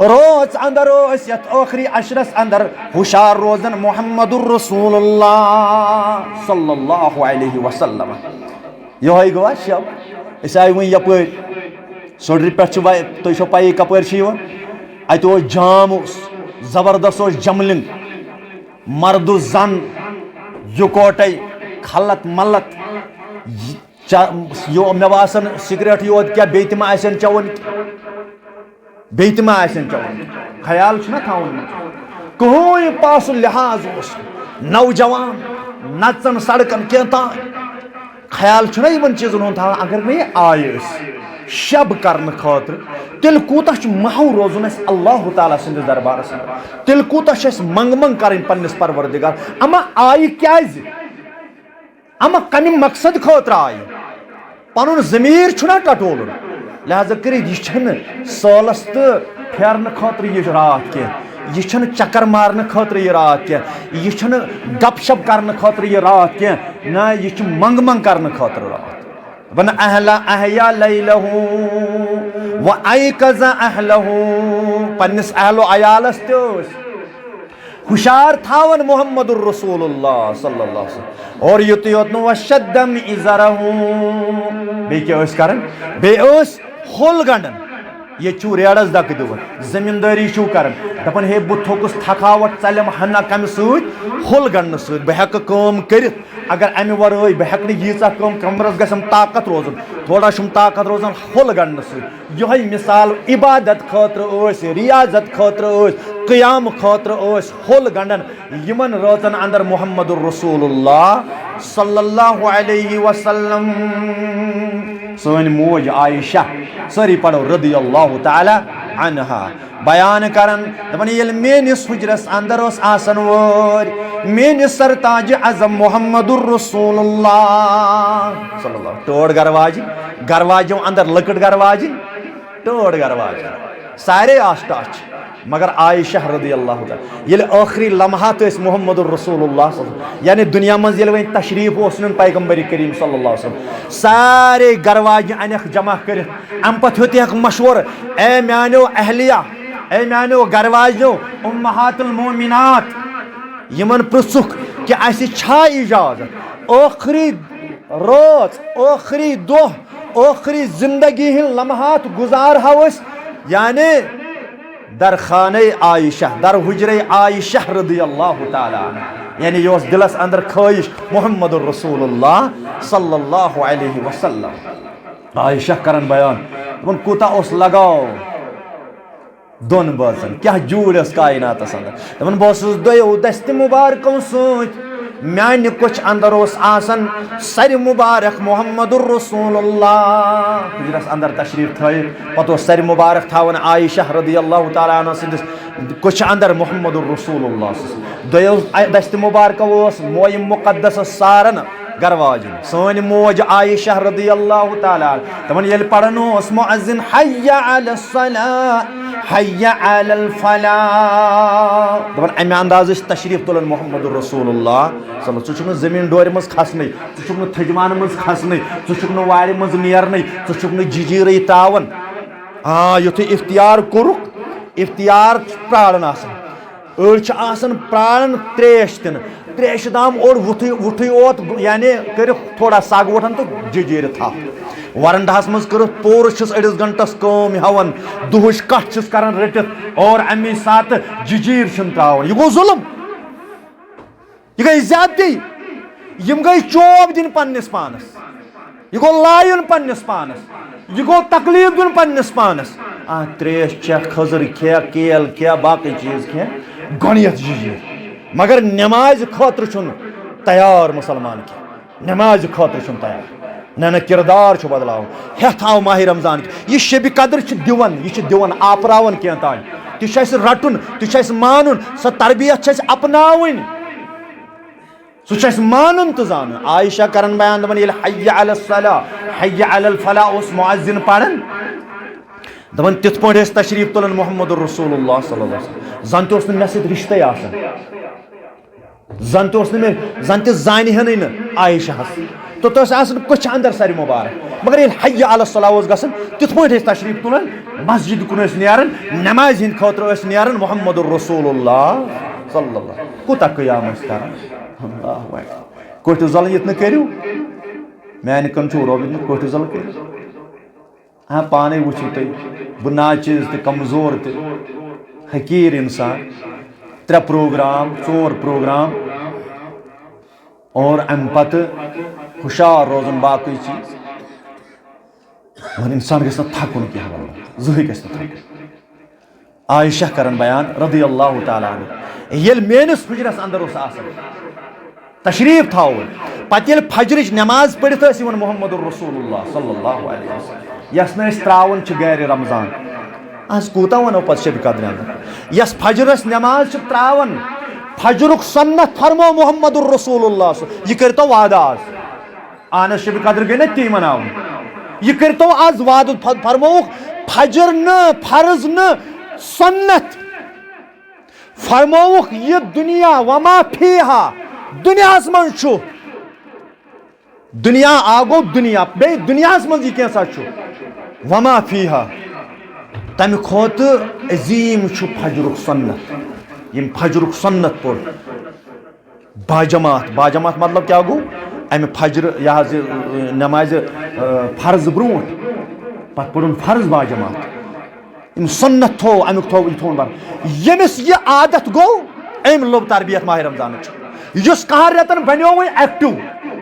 روز اندر اس یت آخری عشرس اندر ہوشار روزن محمد الرسول اللہ صلی اللہ علیہ وسلم یہ گوا شب اس آئی ون یپر سوڈری پہ تھی چھو پائی کپر ات جام زبردست جملنگ مرد و زن یکوٹے کھلت ملت مے باسان سگریٹ یوت کیا بیٚیہِ تہِ ما آسن چون خیال چھُنہ تھاوُن کٕہٕنۍ پاسُن لحاظ اوس نوجوان نژن سڑکن کینٛہہ تام خیال چھُنہ یِمن چیٖزن ہُنٛد تھاوان اگر مےٚ یہِ آیہِ أسۍ شب کرنہٕ خٲطرٕ تیٚلہِ کوٗتاہ چھُ محو روزُن اَسہِ اللہ تعالیٰ سٕنٛدِس دربارس منٛز تیٚلہِ کوٗتاہ چھُ اَسہِ منٛگ کرٕنۍ پننِس پروردگار اما آیہِ کیازِ اما کمہِ مقصد خٲطرٕ آیہِ پنُن ضمیٖر چھُنہ ٹٹولُن لہذا کٔرِتھ یہِ چھنہٕ سٲلس تہٕ پھیرنہٕ خٲطرٕ یہِ راتھ کینٛہہ یہ چھنہٕ چکر مارنہٕ خٲطرٕ یہِ راتھ کینٛہہ یہ چھنہٕ گپ شپ کرنہٕ خٲطرٕ یہِ راتھ کینٛہہ نہ یہِ چھُ منٛگ کرنہٕ خٲطرٕ راتھ ون احیا لیلہ و ایقظ اہلہ پننس اہل و عیالس تہ ہوشیار تھاون محمد الرسول اللہ صلی اللہ علیہ وسلم اور یوت یوت وشد مئزرہ بیٚیہِ کیٛاہ ٲسۍ کران بیٚیہِ ٲسۍ ہوٚل گنڈان یہ چھو ریڑس دک دِوان زمینداری چھو کران دپان ہے بہٕ تھوٚکُس تھکاوٹ ژلیم ہنا کمہِ سۭتۍ ہوٚل گنڈنہٕ سۭتۍ بہٕ ہٮ۪کہٕ کٲم کٔرِتھ اگر امہِ ورٲے بہٕ ہٮ۪کہٕ نہٕ ییٖژاہ کٲم کمرس گژھم طاقت روزُن تھوڑا چھُم طاقت روزان ہوٚل گنڈنہٕ سۭتۍ یِہوٚے مثال عبادت خٲطرٕ ٲسۍ ریاضت خٲطرٕ ٲسۍ قیام خٲطرٕ ٲسۍ ہوٚل گنڈان یِمن رٲژن اندر محمد الرسول اللہ صلی اللہ علیہ وسلم سٲنۍ موج عائشہ سٲری پڑھو رضی اللہ تعالی عنہا بیان کرن دپان ییٚلہِ میٲنِس حجرس اندر اوس آسان وٲرۍ میٲنِس سرتاج اعظم محمد الرسول اللہ صلی اللہ ٹٲڑ گرواجن اندر لٔکٕر گرواجن ٹٲڑ گرواجن سارے آس ٹچ مگر عائشہ رضی اللہ تعالی ییٚلہِ ٲخری لمحات ٲسۍ محمد الرسول اللہ صلی اللہ علیہ وسلم یعنی دنیا منٛز ییٚلہِ وۄنۍ تشریٖف اوس نیُن پیغمبر کریم صلی اللہ علیہ وسلم سارے گرواجنہِ انیکھ جمع کٔرِتھ امہِ پتہٕ ہیوٚتیکھ مشورٕ اے میانیو اہلیہ اے میانیو گرواجنیو امہات المومنات یمن پرژھُکھ کہ اسہِ چھا اجازت ٲخری رٲژ ٲخری دۄہ ٲخری زندگی ہٕنٛدۍ لمحات گُزارہو أسۍ یعنی در خانہ عائشہ در حجر عائشہ رضی اللہ تعالی عنہ یعنی یہ دلس اندر خواہش محمد الرسول اللہ صلی اللہ علیہ وسلم عائشہ کرن بیان دپن کوتا اس لگاو دون بازن کیا جوڑ اس کائنات اندر دپن بہت دیو دست مبارکوں ست میانہ کچھ اندر اس آسن سر مبارک محمد الرسول اللہ حجرس اندر تشریف تھائی پتہ سر مبارک تھاون عائشہ رضی اللہ تعالیٰ عنہ سندس کچھ اندر محمد الرسول اللہ دیو دست مبارک اس موی مقدس سارن گرواجن سون موج عائشہ رضی اللہ تعالیٰ تمن یل پڑھنو اس مؤذن حی علی الصلاۃ حی علی الفلاح دپن امہ انداز تشریف تلن محمد الرسول اللہ صلی اللہ ژٕ زمین ڈورِ منٛز کھسنے ژٕ تھجوان منٛز کھسنے ژٕ وارِ منٛز نیرنے ژٕ ججیرے تاون یُتھُے اختیار کوٚرُکھ اختیار پرارن آسان پرارن تریش دن تریش دام اور وُٹھٕے اوت یعنی کٔرِکھ تھوڑا سگ وٹھن تو ججیرِ تھپھ ورنڈہس مز کٔرٕکھ پوٗرٕ چھِس أڑِس گنٹس کٲم ہٮ۪وان دُہٕچ کٹھ چھِس کران رٔٹِتھ اور امی ساتہٕ ججیٖر چھِنہٕ ترٛاوان یہِ گوٚو ظُلم یہ گئی زیادتی یم گئی چوب دن پنس پانس یہ گو لائن پنس پانس یہ گو تکلیف دن پنس پانس تریش چھ خضر کھے کیل کھے باقی چیز کھے گونیت ججیر مگر نماز خاطر چھن تیار مسلمان کی نماز خاطر چھن تیار نہ کردار چھ بدلاو ہتھ آو ماہ رمضان کی یہ شب قدر چھ دیون یہ دیون آپراون کی تان تہ رٹن تہ مانن سہ تربیت اپناون سہ مانن تو زان عائشہ کرن بیان دپن یل حی علی الصلاۃ حی علی الفلاح اس مؤذن پڑھن دپن تتھ پٲٹھۍ ٲسۍ تشریف تلن محمد الرسول اللہ صلی اللہ علیہ وسلم زن تہ اوس نہٕ مےٚ سۭتۍ رشتے آسان زن تہ اوس نہٕ مےٚ زن تہ زانہِ ہنٕے نہٕ عائشہس تو ٲس آسان کچھ اندر سر مبارک مگر ییٚلہِ حی علی الصلاح اوس گژھان تتھ پٲٹھۍ ٲسۍ تشریف تلان مسجد کُن ٲسۍ نیران نمازِ ہٕنٛدِ خٲطرٕ ٲسۍ نیران محمد الرسول اللہ صلی اللہ کوٗتاہ قیام ٲسۍ کران اللہ کوٹھ زل یت نہ کرو میانہ کن چھو روبن کوٹھ زل کرو ہاں پانے وچھو تھی بہ ناچیز تہ کمزور تہ حقیر انسان 3 پروگرام 4 پروگرام اور ام پتہ خوشحال روزن باقی چیز اور انسان گھس تھکن کی زہی گھس تھکن عائشہ کرن بیان رضی اللہ تعالی عنہ یل میانس حجرس اندر اس آسان تشریف تھاون پتہ یل فجرچ نماز پڑھت ٲسۍ یِوان محمد الرسول اللہ صلی اللہ علیہ وسلم یس نہ أسۍ تراون چھِ گرِ رمضان آز کوٗتاہ ونو پتہٕ شب قدر اندر یس فجرس نماز چھِ تراون فجرک سنت فرمو محمد الرسول اللہ یہ کرتو وعدہ آز شب قدر گئی نا تی مناون یہ کرتو آز وعدہ فرموک فجر نہ فرض نہ سنت فرموک یہ دنیا وما فیہا دنیا من چھو دنیا آگو دنیا بے دنیا من یہ کیسا چھو وما فیہا تمہ کھوت عظیم چھو فجرک سنت یم فجرک سنت پور باجماعت مطلب کیا گو ام فجر یہ نماز فرض برونٹ پت پڑھن فرض باجماعت ام سنت تھو امیک تھون بر یمس یہ عادت گو ام لوب تربیت ماہ رمضان اس کہر رتن بنو وی ایکٹیو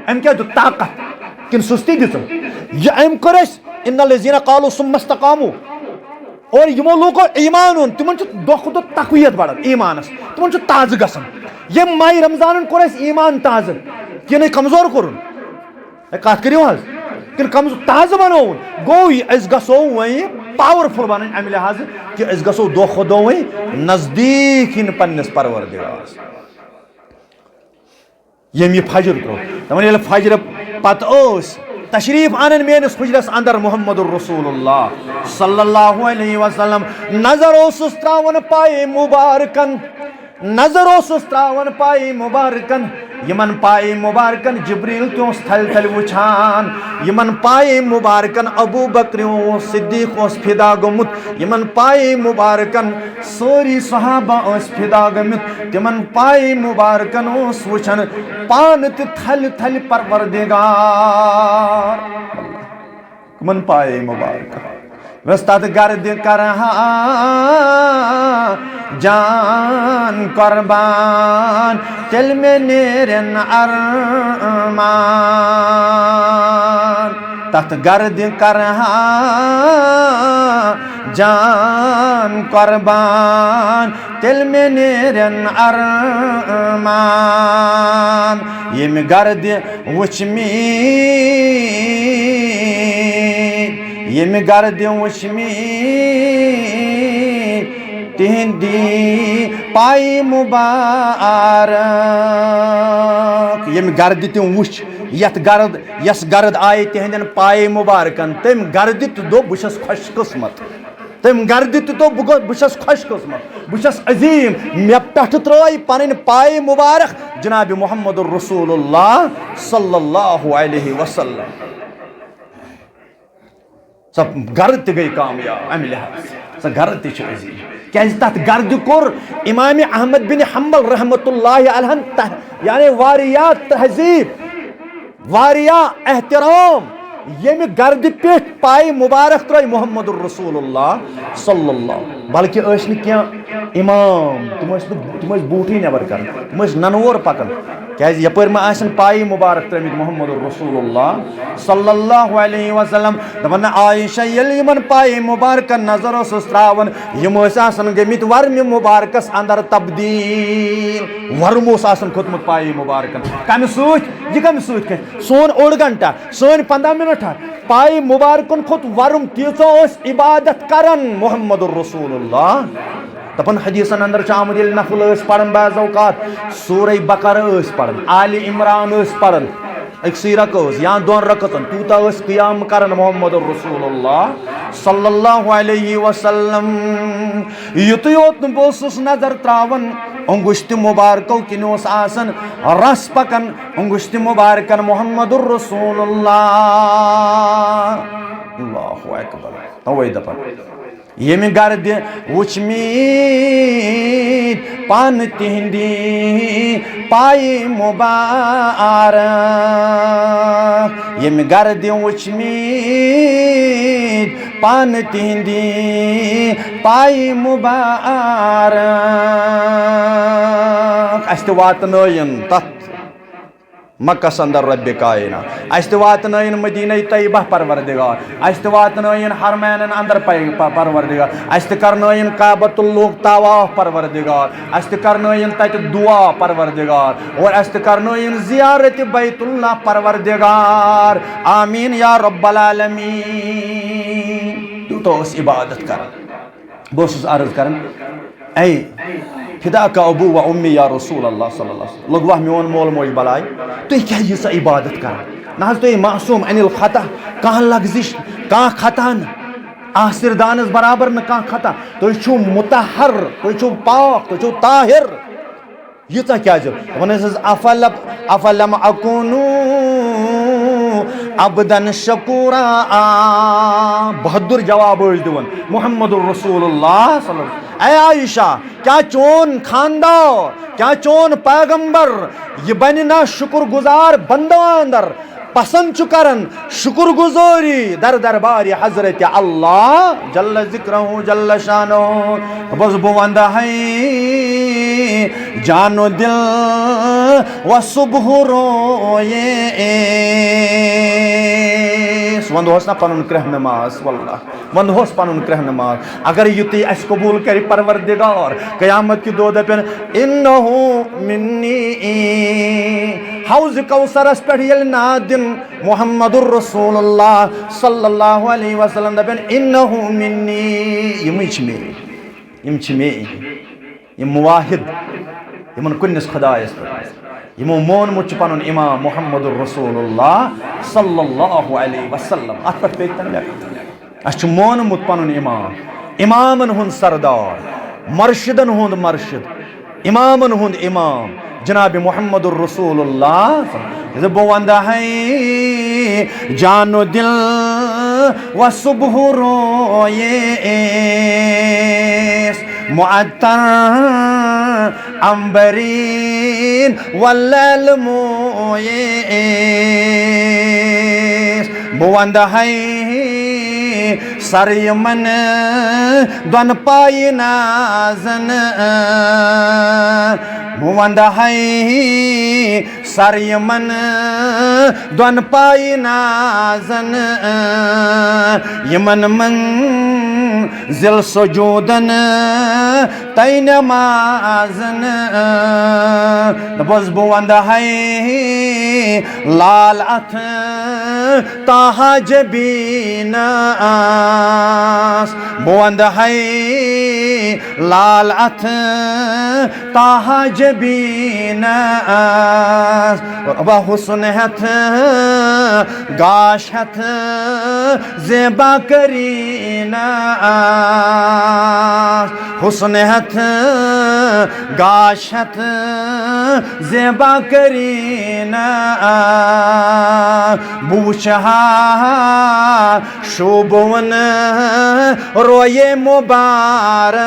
ام کیا دیت طاقت کن سستی دتن یہ ام کر ان الذین قالوا ثم استقاموا اور یمو لوگو ایمان تمن دہ دہ تقویت بڑھان ایمانس تمن تازہ گسان یم ماہ رمضان کور ایمان تازہ کن کمزور کورن کت کرو حض کن کمزور تازہ بنون گو اس گسو وی پاورفل بنن امہ لحاظ کہ اس گسو دہ دہ وی نزدیک پنس پروردگارس یم یہ فجر ترو دپان ییٚلہِ فجر پتہ ٲسۍ تشریف انن میٲنس حجرس اندر محمد الرسول اللہ صلی اللہ علیہ وسلم نظر اوسس تراون پائے مبارکن نظر اوسس تراون پائے مبارکن یمن پائے مبارکن جبریل تہ تھل تھل وچھان یمن پائے مبارکن ابو بکر صدیق فدا گومت یمن پائے مبارکن سوری صحابہ فدا گمت تمن پائے مبارکن وچھن پان تہ تھل تھل پروردگار من پائے مبارکن وستاد گرد کرہا جان قربان تیل میں نیرن ارمان تات گرد کرہا جان قربان تیل میں نیرن ارمان یم گرد وچمی یم گرد وچمی تہندی پائی مبارک یم گرد تم وچ یس گرد آئی تہندین پائی مبارکن تم گرد تو بشس خوش قسمت تم گرد تو بشس خوش قسمت بشس عظیم مے پٹھ ترائی پنن پائی مبارک جناب محمد الرسول اللہ صلی اللہ علیہ وسلم سب گرد تہ گئی کامیاب امہ لحاظ سا گرد تہ عظیم کیازِ تتھ گرد کور امام احمد بن حنبل رحمۃ اللہ علیہ یعنی واریاہ تہذیب واریاہ احترام یم گرد پیٹھ پائی مبارک ترائی محمد الرسول اللہ صلی اللہ بلکہ ٲسۍ نہٕ کینٛہہ امام تم ٲسۍ بوٗٹھٕے نٮ۪بر کران تم ٲسۍ ننوور پکان کیازِ یپٲرۍ ما آسن پائی مبارک ترٲمٕتۍ محمد الرسول اللہ صلی اللہ علیہ وسلم دپان عائشہ ییٚلہِ یمن پائی مبارکن نظر اوسُس تراوان یم ٲسۍ آسان گٔمٕتۍ ورمہِ مبارکس اندر تبدیل ورم اوس آسان کھوٚتمُت پائی مبارکن کمہِ سۭتۍ یہ کمہِ سۭتۍ کھسہِ سون اوٚڑ گھنٹہ سٲنۍ 15 منٹ پائی مبارکن کھوٚت ورم تیٖژاہ ٲسۍ عبادت کران محمد الرسول اللہ دپان حدیثن اندر آمد ییٚلہِ نفل ٲسۍ پران بعض اوقات سورہ بقرہ ٲسۍ پران آل عمران ٲسۍ پران أکسٕے رکٲژ یا 2 رکعتن تیوٗتاہ ٲسۍ قیام کران محمد الرسول اللہ صلی اللہ علیہ وسلم یُتُے یوت نہٕ بہٕ اوسُس نظر تراوان انگشتہِ مبارکو کِنۍ اوس آسان رس پکان انگشتہِ مبارکن محمد الرسول اللہ اللہ اکبر توے دپان یم گرد وچمید پان تہندی پائی مبارک یم گرد وچمید پان تہندی پائی مبارک اس تہ واتنٲیِن تتھ مکہ اندر رب کائنات اس تہ واتنٲیِن مدینہ طیبہ پروردگار اس تہ واتنٲیِن حرمینن اندر پروردگار اس تہ کرنٲیِن کعبۃ اللہ طواف پروردگار اس تہ کرنٲیِن تتہ دعا پروردگار اور اس تہ کرنٲیِن زیارت بیت اللہ پروردگار آمین یا رب العالمین تو اس عبادت کران بہٕ اوسُس عرض کران اے فداک ابو و امی یا رسول اللہ صلی اللہ علیہ وسلم لگوا میون مول موج بلائی تُہۍ کیٛازِ ییٖژاہ عبادت کران نہ حظ تُہۍ معصوم انل خطا کانٛہہ لغزش کانٛہہ خطا نہٕ آسر دانس برابر نہٕ کانٛہہ خطا تُہۍ چھِو مطہر تُہۍ چھِو پاک تُہۍ چھِو طاہر ییٖژاہ کیٛازِ دپان ٲسۍ افلم اکونو عبدن شکورا بہادر جواب ٲسۍ دِوان محمد الرسول اللہ صلی اللہ علیہ وسلم اے عائشہ کیا چون خاندار کیا چون پیغمبر یہ بننا شکر گزار بندوں اندر پسند کرن شکر گزاری در دربار حضرت اللہ جل ذکرہ جل شانہ بس بو وندہ ہے جانو دل و صبح روئے وندہوس نا پنن کرہ نماز واللہ وندہوس پنن کرہ نماز اگر یتی اس قبول کری پروردگار قیامت کی دو دپن انہو منی حوض کوثرس پہ یل نادن محمد الرسول اللہ صلی اللہ علیہ وسلم دپن انہو منی یم چھ مے یم مواحد یمن کنس خدایس یمو مونمت پنن امام محمد الرسول اللہ صلی اللہ علیہ وسلم ات پہ پیتن اس مونمت پنن امام امامن ہند سردار مرشدن ہند مرشد امامن ہند امام جناب محمد الرسول اللہ بو وندہ ہے جانو دل و صبح روئے معطر عنبرین واللیل موئیس بو وندہ ہے سر یمن دون پائی نازن وند ہے سر یمن دون پائی نازن یمن منزل سجودن تی نمازن دپس بوند ہے لال اتھ تاہا جبین بوند ہے لال اتھ تاہا جبین با حسن ہتھ گاش ہتھ زیبا کرین حسن ہتھ گاش ہتھ زیبا کرین بوچھا شوبون روئے مبارک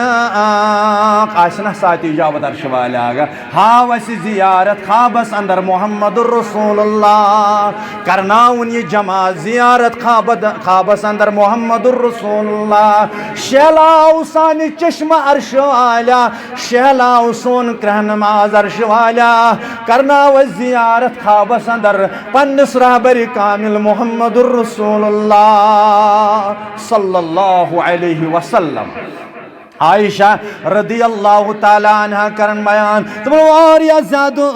آسنا ساتھی اجابت عرش والے آگا ہاں ویسی زیارت خوابس اندر محمد الرسول اللہ کرناون یہ جمع زیارت خوابس اندر محمد الرسول اللہ شہلاؤ سانی چشم عرش والا شہلاؤ سون کرہنماز عرش والا کرناو زیارت خوابس اندر پنس رہبر کامل محمد الرسول اللہ صلی اللہ علیہ وسلم عائشہ رضی اللہ تعالی عنہ کرن بیان تم واریا زیادہ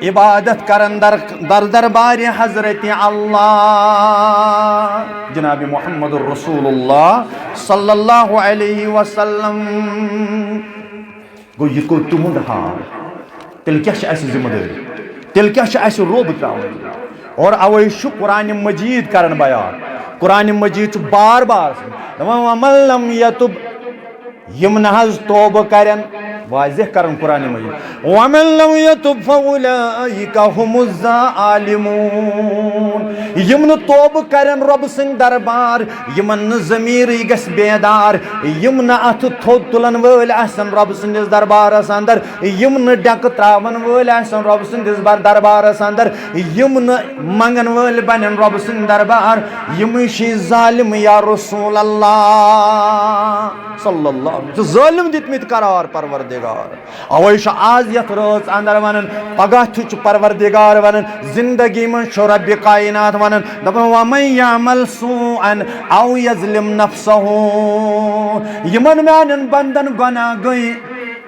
عبادت کرن در دربار حضرت اللہ جناب محمد الرسول اللہ صلی اللہ علیہ وسلم گو یہ کو تمہد حال تیل کیا ایسی ذمہ داری تیل کیا ایسی روب تراؤن اور اویشو قرآن مجید کرن بیان قرآن مجید بار بار وَمَن لَمْ يَتُبْ یمنہز توبہ کرن واضح کرن قرآن مجید وَمَن لَمْ يَتُبْ فَأُولَئِكَ هُمُ الظَّالِمُونَ یمن توبہ کرن رب سن دربار یمن ضمیر گس بیدار یمن اتھ تھود تلن ول آسن رب سندس دربارس اندر یمن ڈک تراون ول آسن رب سندس دربارس اندر یمن منگن ول بنن رب سن دربار یم شی ظالم یا رسول اللہ صلی اللہ علیہ وسلم ظالم دتمت قرار پروردگار اویش آز یت روز اندر ونن پگہ تھ پروردگار ونن زندگی من چھ رب کائنات ونن دپن ومن یعمل سوءا او یظلم نفسه یمن میانن بندن گناہ گئی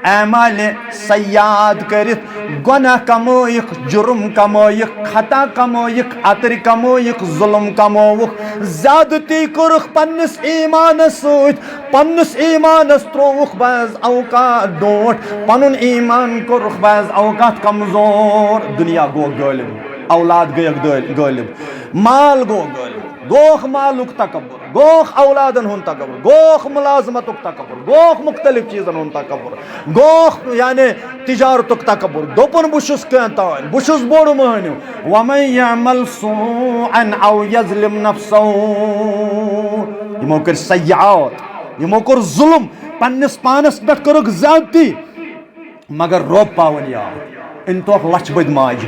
اعمال سیاد کرت گناہ کمویک جرم کمویک خطا کمویک عطر کمویک ظلم کمویک زیادتی کرخ پنس ایمانس سوت پنس ایمانس تروخ بعض اوقات ڈونٹ پنن ایمان کرخ بعض اوقات کمزور دنیا گو غالب اولاد گیک غالب مال گو غالب گوخ مالک تکبر گوخ اولادن ہن تکبر گوخ ملازمتک تکبر گوخ مختلف چیزن ہن تکبر گوخ یعنی تجارتک تکبر دوپن بشس کہتان بشس بوڑ مہنیو ومن یعمل سوءا او یظلم نفسه یمو کر سیعات یمو کر ظلم پنس پانس پہ کرک زیادتی مگر روب پاون یاد ان توک لچ بد ماج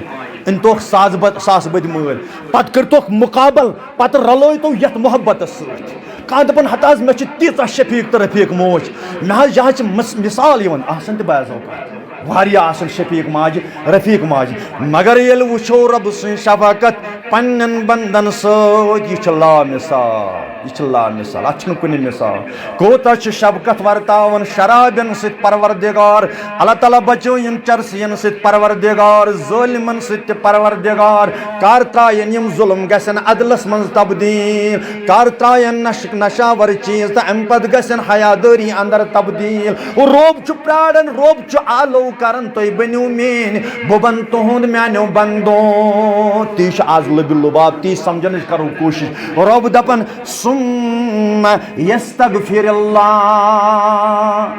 ان توک ساس بد مل پت کرتوک مقابل پت رلوی تو یت محبت ست کان دپن ہتاز مے تیژا شفیق تو رفیق موج مے یہ مثال یون آسن تہ بعض اوقات واریاہ آسن شفیق ماج رفیق ماج مگر یل وچھو رب سن شفقت پنن بندن ست یہ لا مثال یہ لا مثال اتھ کن مثال کوتا شفقت ورتاون شرابن ست پروردگار اللہ تعالیٰ بچو یم چرسین ست پروردگار ظالمن ست پروردگار کار ترائن یم ظلم گسن عدلس من تبدیل کار ترائن نشک نشاور چیز تو ام پت گسن حیاداری اندر تبدیل روب چھ پراڑن روب چھ آلو کرن تو بنیو مین ببن تہند میانو بندو تیش آز لب لباب تی سمجھنش کرو کوشش رب دپن ثم یستغفر اللہ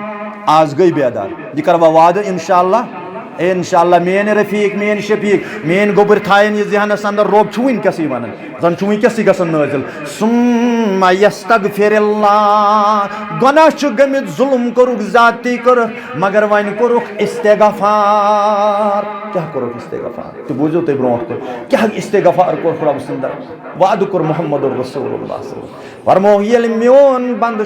آز گئی بیدار یہ کروا وعدہ انشاءاللہ انشاءاللہ مین رفیق مین شفیق مین گوبر تھائن یہ ذہنس اندر روب چھو ونکسی ونن زن چھو ونکسی گژھن نازل ثم یستغفر اللہ گناہ چھ گمت ظلم کرک زیادتی کر مگر ون کرک استغفار کیا کرک استغفار تو بوزو تے برونٹ کو کیا استغفار کر رب سندر وعد کر محمد رسول اللہ صلی اللہ علیہ وسلم فرمو یل میون بند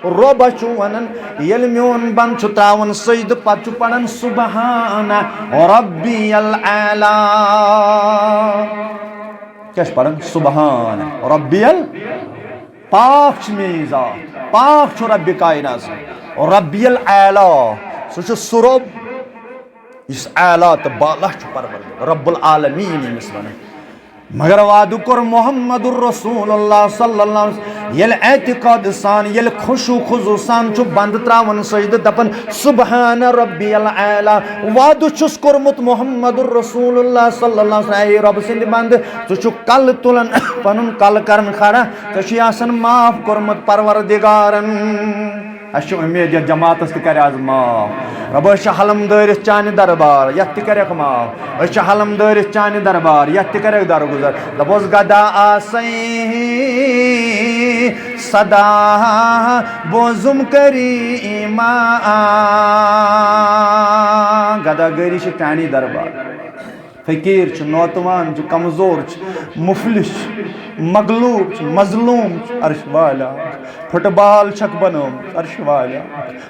رب چھ ونن یل میون بند چھ تراون سجد پت چھ پڑھن سبحان ربی الاعلی کیا پڑھن سبحان ربی پاک چھ میری ذات پاک چھ رب کائنات ربی الاعلی سہ سہ رب اس اعلی تو بالا چھ پرور رب العالمین یمس ونن مگر وعدہ کر محمد الرسول اللہ صلی اللہ علیہ وسلم یل اعتقاد سان یل خشوع خضوع سان چھ بند تراون سجدہ دپن سبحان ربی الاعلی وعدہ چھس کورمت محمد الرسول اللہ صلی اللہ علیہ وسلم اے رب سند بند ژٕ چھُکھ کل تلن پنن کل کرن کھڑا ژےٚ چھُے آسان معاف کورمت پروردگارن اچھا امید یہ جماعت تہ آز معاف رب اس حلم دارت چانہ دربار یت تہ کرک معاف اس حلم دارت چانہ دربار یت تہ کرک درگزر دپوس گدا آسیں صدا بوزم کریما گدا گری چھ چانی دربار فقیر چھ نوتوان چھ کمزور چھ مفلس مغلوب مظلوم عرش والا فٹ بال چھک بنوم عرش والا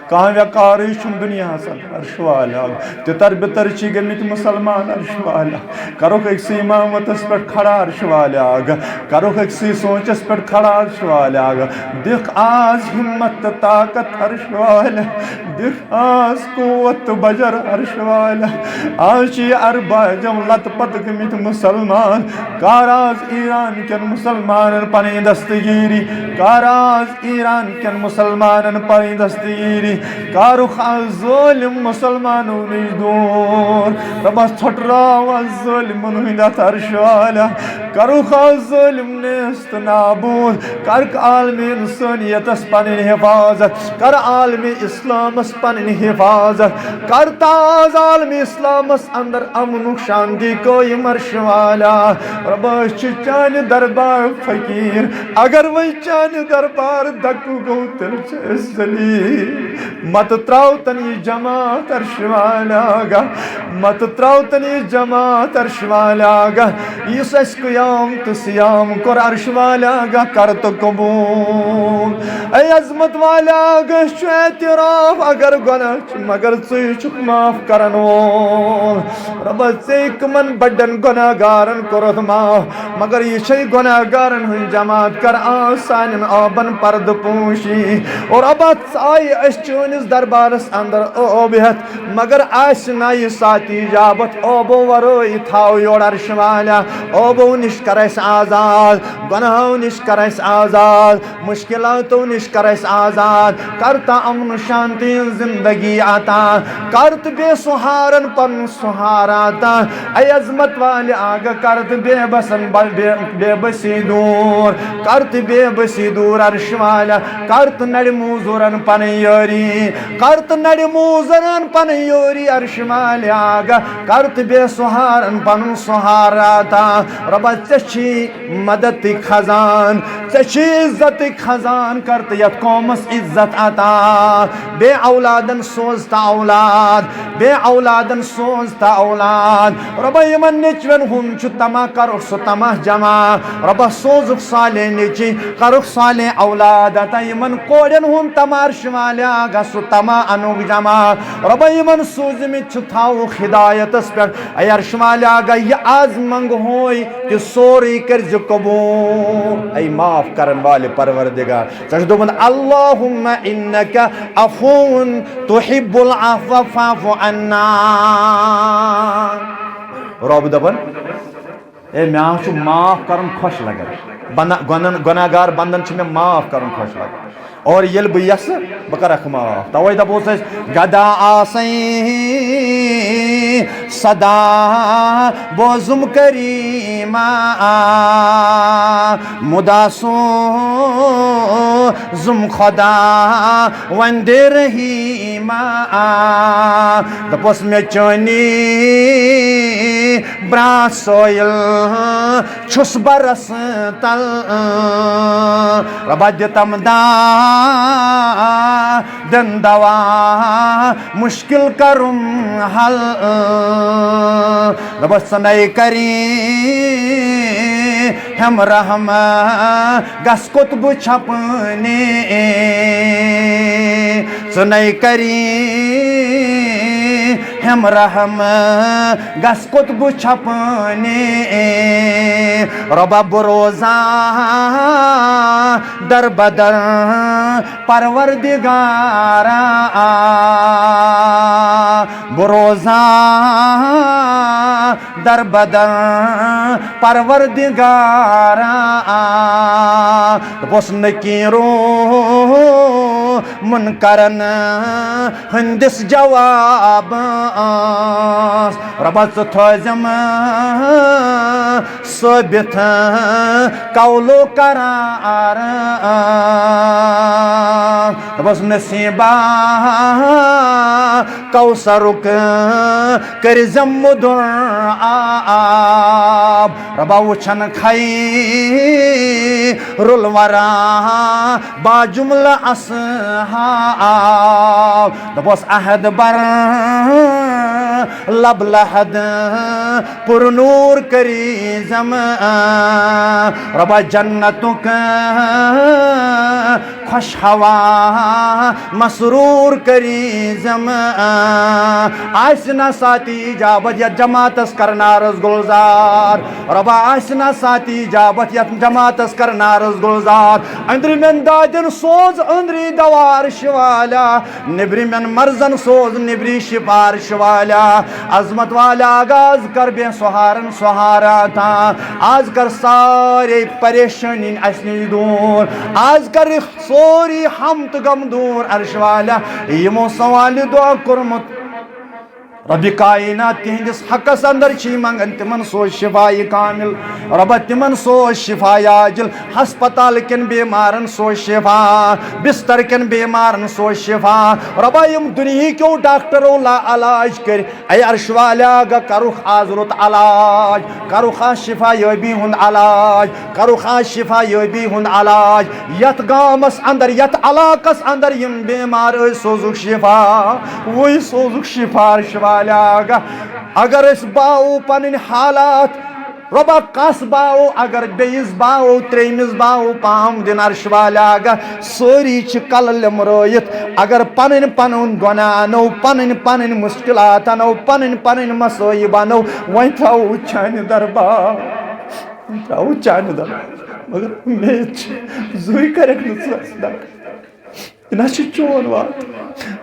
کہاں وقار چھم دنیا سن عرش والا تتر بتر چھ گمت مسلمان عرش والا کروک اکسی امامتس پر کھڑا عرش والا کروک اکسی سوچس پر کھڑا عرش والا دکھ آز ہمت طاقت عرش والا دکھ آز قوت بجر عرش والا آج چھ اربع جم لت پت گمت مسلمان کاراز ایران کن مسلمان پنی دستگیری کاراز ایران کن مسلمان پنی دستگیری کارخ ظالم مسلمانوں نش دور ربس ٹھٹراو ظالمن ہند عرش والا کروخ ظالم نیست نابود کرک عالم انسانیتس پنن حفاظت کر عالم اسلامس پنن حفاظت کر تاز عالم اسلامس اندر امن شانتی قائم عرش والا رب چھ چانہ دربار فقیر اگر وی چانہ دربار دکو گو تل چھ ذلیل مت تراو تنی جماعت عرش والا گا مت تراو تنی جماعت عرش والا گا اس اس قیام تو سیام کر عرش والا گا کر تو قبول اے عظمت والا گا چھ اعتراف اگر گناہ مگر ژے چھُکھ معاف کرن وول رب ژے کمن بڑن گناہ گارن کورت معاف مگر یہ چھ گناہ گارن ہن جماعت کر آسان آبن پرد پوشی اور اب آئی اس چونس دربارس اندر اوبیت مگر آس نئی ساتھی جابت اوبو وروئی تھاو یور عرش والا اوبو نش کرس آزاد گناہو نش کرس آزاد مشکلاتو نش کرس آزاد کرتا امن شانتی زندگی آتا کرت بے سہارن پن سہارا تا اے عظمت والے آگا کرت بے بسن بے بسی دور کرت بے بسی دور عرش والا کرت نڑ موزورن پن یوری کرت نڑ موزرن پن یوری عرش والا آگا کرت بے سہارن پن سہارا تا رب ژےٚ مدد خزان ژےٚ عزت خزان کرت یت قومس عزت عطا بے اولادن سوزتا اولاد بے اولادن سوزتا اولاد رب یمن نیچون ہم چھ تما کرو سو تما جمع رب سوزک صالح نیچی کرو صالح اولاد عطا یمن کوڑن ہم تما عرش والا گا سو تما انوگ جمع رب یمن سوزمت چھ تھاو ہدایتس پر اے عرش والا گا یہ آز منگ ہوئی کہ سوری کرز قبول اے معاف کرن والے پروردگار سجدو بند اللہم انکا عفون تحب العفو فاعف عنا رب دبن اے میں چھ معاف کرن خوش لگن گناہگار بندن چھ میں معاف کرن خوش لگن اور یل بہ یس بہ کرکھ معاف توے دپوس گدا آسیں صدا بوزم کریما مدا سون زم خدا وند رحیما دپس میں چونی برا سویل چھس برس تل ربا دتم دن دوا مشکل کرم حل دپس نئی کری ہم رحم گس کتب چھپنے سنئی کری ہم رحم گس کتب چھپنے ربا بروزاں در بدر پروردگارا بروزاں در بدر پروردگارا بس نکیرو منکرن ہندس جواب ربا تھوزم ثابت قولو قرار بس نصیبہ کوثرک کرزم مدعاب ربا وچھن خیر الورا با جملہ اصحاب دبوس احد بر لب لحد پر نور کری زم ربا جنتک خوش ہوا مسرور کری زم آسنا ساتی اجابت یا جماعتس کرنارس گلزار ربا آسنا ساتی اجابت یا جماعتس کرنارس گلزار اندری من دادن سوز اندری دوار شوالا نبری من مرزن سوز نبری شپار شوالا عظمت والا آغاز کر بے سہارن سہارا تھا آج کر سارے پریشانی اسنی دور آج کر سوری ہم تو غم دور عرش والا یمو سوال دعا کرمت رب کائنات تہندس حقس اندر چھی منگن تمن سو شفائی کامل رب تمن سو شفائی عاجل ہسپتال کن بیمارن سو شفا بستر کن بیمارن سو شفا رب یم دنیا کیو ڈاکٹرو لا علاج کر اے عرش والا گا کرو حاضرت علاج کرو خاص شفا یابی ہند علاج کرو خاص شفا یابی ہند علاج یت گامس اندر یت علاقس اندر یم بیمار سوزک شفا وہی سوزک شفا عرش والا اگر اس باؤ پنن حالات ربا قاس باؤ اگر بیس باؤ تریمس باؤ پام دن عرش والا سوری چھ کل لمرویت اگر پنن پنن گناہ نو پنن پنن مشکلات نو پنن پنن مسائب نو وین تھاو چان دربار تھاو چان دربار مگر میچ زوی کرک نسل نا چون واد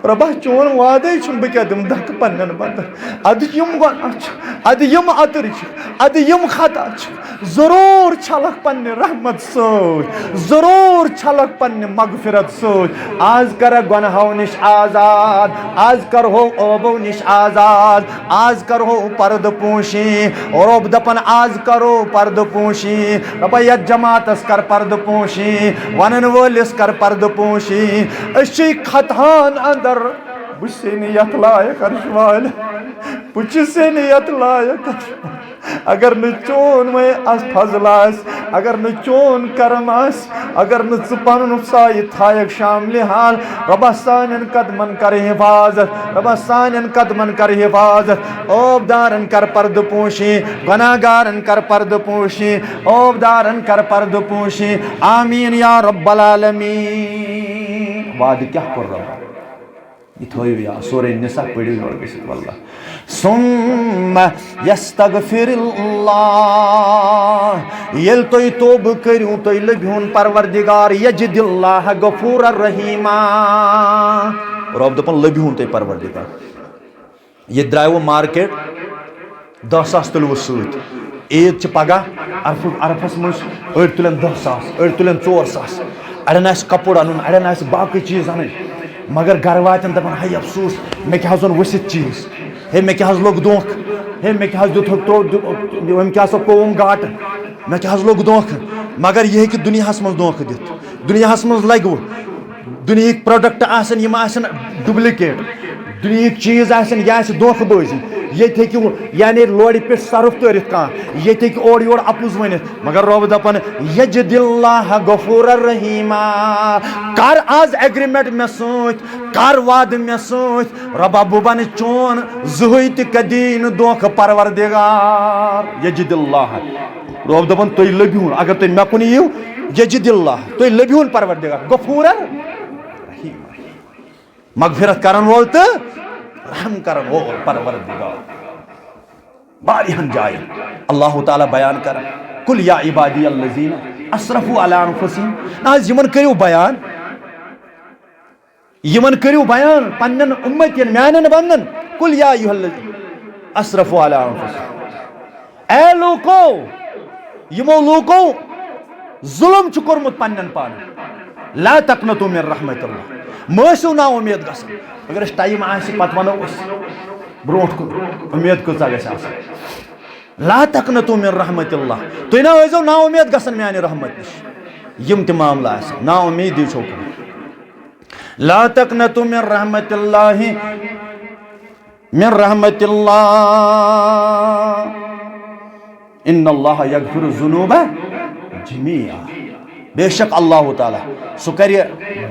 ربا چون وادے چھ بکیا دم دک پنن بند اد یم گناہ اد یم عطر اد یم خطا ضرور چھلک پن رحمت سوچ ضرور چھلک پن مغفرت سوچ آز کر گناہو نش آزاد آز کر ہو اوبو نش آزاد آز کر ہو پرد پوشی اور اب دپن آز کرو پرد پوشی ربا یت جماعتس کر پرد پوشی ونن وولس کر پرد پوشی اشی خطان اندر بچے نیت لائق عرش والا بچے نیت لائق اگر نہ چون میں اس فضل آس اگر نہ چون کرم آس اگر نہ پنن سائے تھائک شامل حال ربا سانن قدمن کر حفاظت ربا سانن قدمن کر حفاظت اوب دارن کر پرد پوشی گناہگارن کر پرد پوشی اوب دارن کر پرد پوشی آمین یا رب العالمین وعد کیا کر رہا یہ تھوئی یا سورہ نساء پڑھی اور بسم اللہ ثم یستغفر اللہ یل توی توب کریو توی لبیون پروردگار یجد اللہ غفور الرحیم رب دپن لبیون توی پروردگار یہ درائیو مارکیٹ 10,000 تلو سوت عید چھ پگہ عرفس مجھ اڑ تلن 10,000 اڑ تلن 4,000 اڑن آس کپڑ انن اڑن آس باقی چیز انن مگر گھر واتن دپان ہائی افسوس میں کیا زون ورثت چیز ہے میں کیا لوگ دھوکہ ہے میں کیا دیت کیا سا قوم گاٹ میں کیا لوگ دھوکہ مگر یہ کہ دنیا من دھوکہ دت دنیا مز لگو دنیا پروڈکٹ آسن یم آسن ڈپلکیٹ دنیا چیز آسن یہ آسہ دھوکہ بازی یہ ہیکو یعنی لوڑ پہ صرف ترت کان یہ ہیکہ اور یور اپز ونت مگر رب دپان یجد اللہ غفور الرحیم کر آز ایگریمنٹ مے ست کر وعد مے ست ربا بہ بن چون زہی تہ کدین دھوکہ پروردگار یجد اللہ رب دپان تھی لبہون اگر تھی مے کن یو یجد اللہ تھی لبہون پروردگار غفور رحیم مغفرت کرن وول تو رحم کرن وول پروردگار باریہن جائیں اللہ تعالیٰ بیان کر کل یا عبادی الذین اسرفوا علی انفسہم ناز یمن کریو بیان پنن امتین میانن بندن کل یا ایھا الذین اسرفوا علی انفسہم اے لوکو یمو لوکو ظلم چھ کورمت پنن پان لا تقنطوا من رحمت اللہ مٲسِو نا امید گژھن اگر اس ٹائم آسہِ پتہٕ ونو أسۍ برونٛٹھ کُن امید کۭژاہ گژھِ آسٕنۍ لا تقنطوا من رحمت اللہ تُہۍ نا ٲسۍزیو نا امید گژھن میانہِ رحمت نش یم تہِ معاملہٕ آسن نا امیدی چھو کران لا تقنطوا من رحمت اللہ ان اللہ یغفر الذنوب جمیعا بے شک اللہ تعالیٰ سہ کر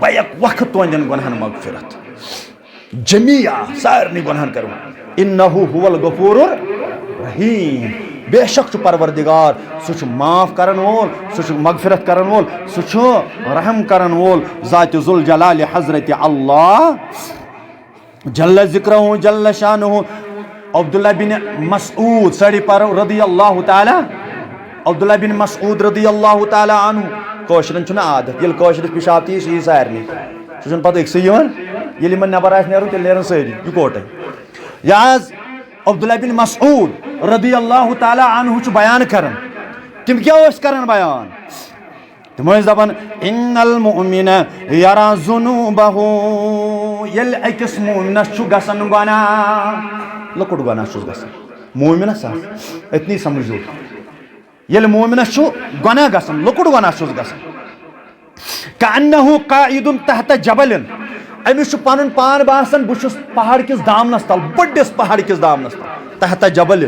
بیک وقت تہندین گنہن مغفرت جمیعا سارنی گنہن کرو انہو هو الغفور الرحیم بے شک چھ پروردگار سہ معاف کرن وول سہ مغفرت کرن وول سہ رحم کرن وول ذات ذوالجلال حضرت اللہ جل ذکرہ جل شانہ عبداللہ بن مسعود سڑی پر رضی اللہ تعالی عبداللہ بن مسعود رضی اللہ تعالی عنہ کوشرن چھنا عادت یل کوشرس پیشاب تی سی سارنی چھن پتہ ایک سیون یل من نبر آس نیرو تیل نیرن ساری یکوٹے یاز عبداللہ بن مسعود رضی اللہ تعالی عنہ چھ بیان کرن تم کیا اس کرن بیان تم ٲسۍ دپان ان المؤمن یرا ذنوبہ یل اکس مومنس چھ گژھان گناہ لۄکُٹ گناہ چھُس گژھان مومنس اتنی سمجھو یل مومنس چھ گناہ گژھان لۄکُٹ گناہ چھُس گژھان کأنہ قاعد تحت جبل امس چھ پنن پان باسان بہ چھُس پہاڑ کس دامنس تل بڑس پہاڑ کس دامنس تل تحت جبل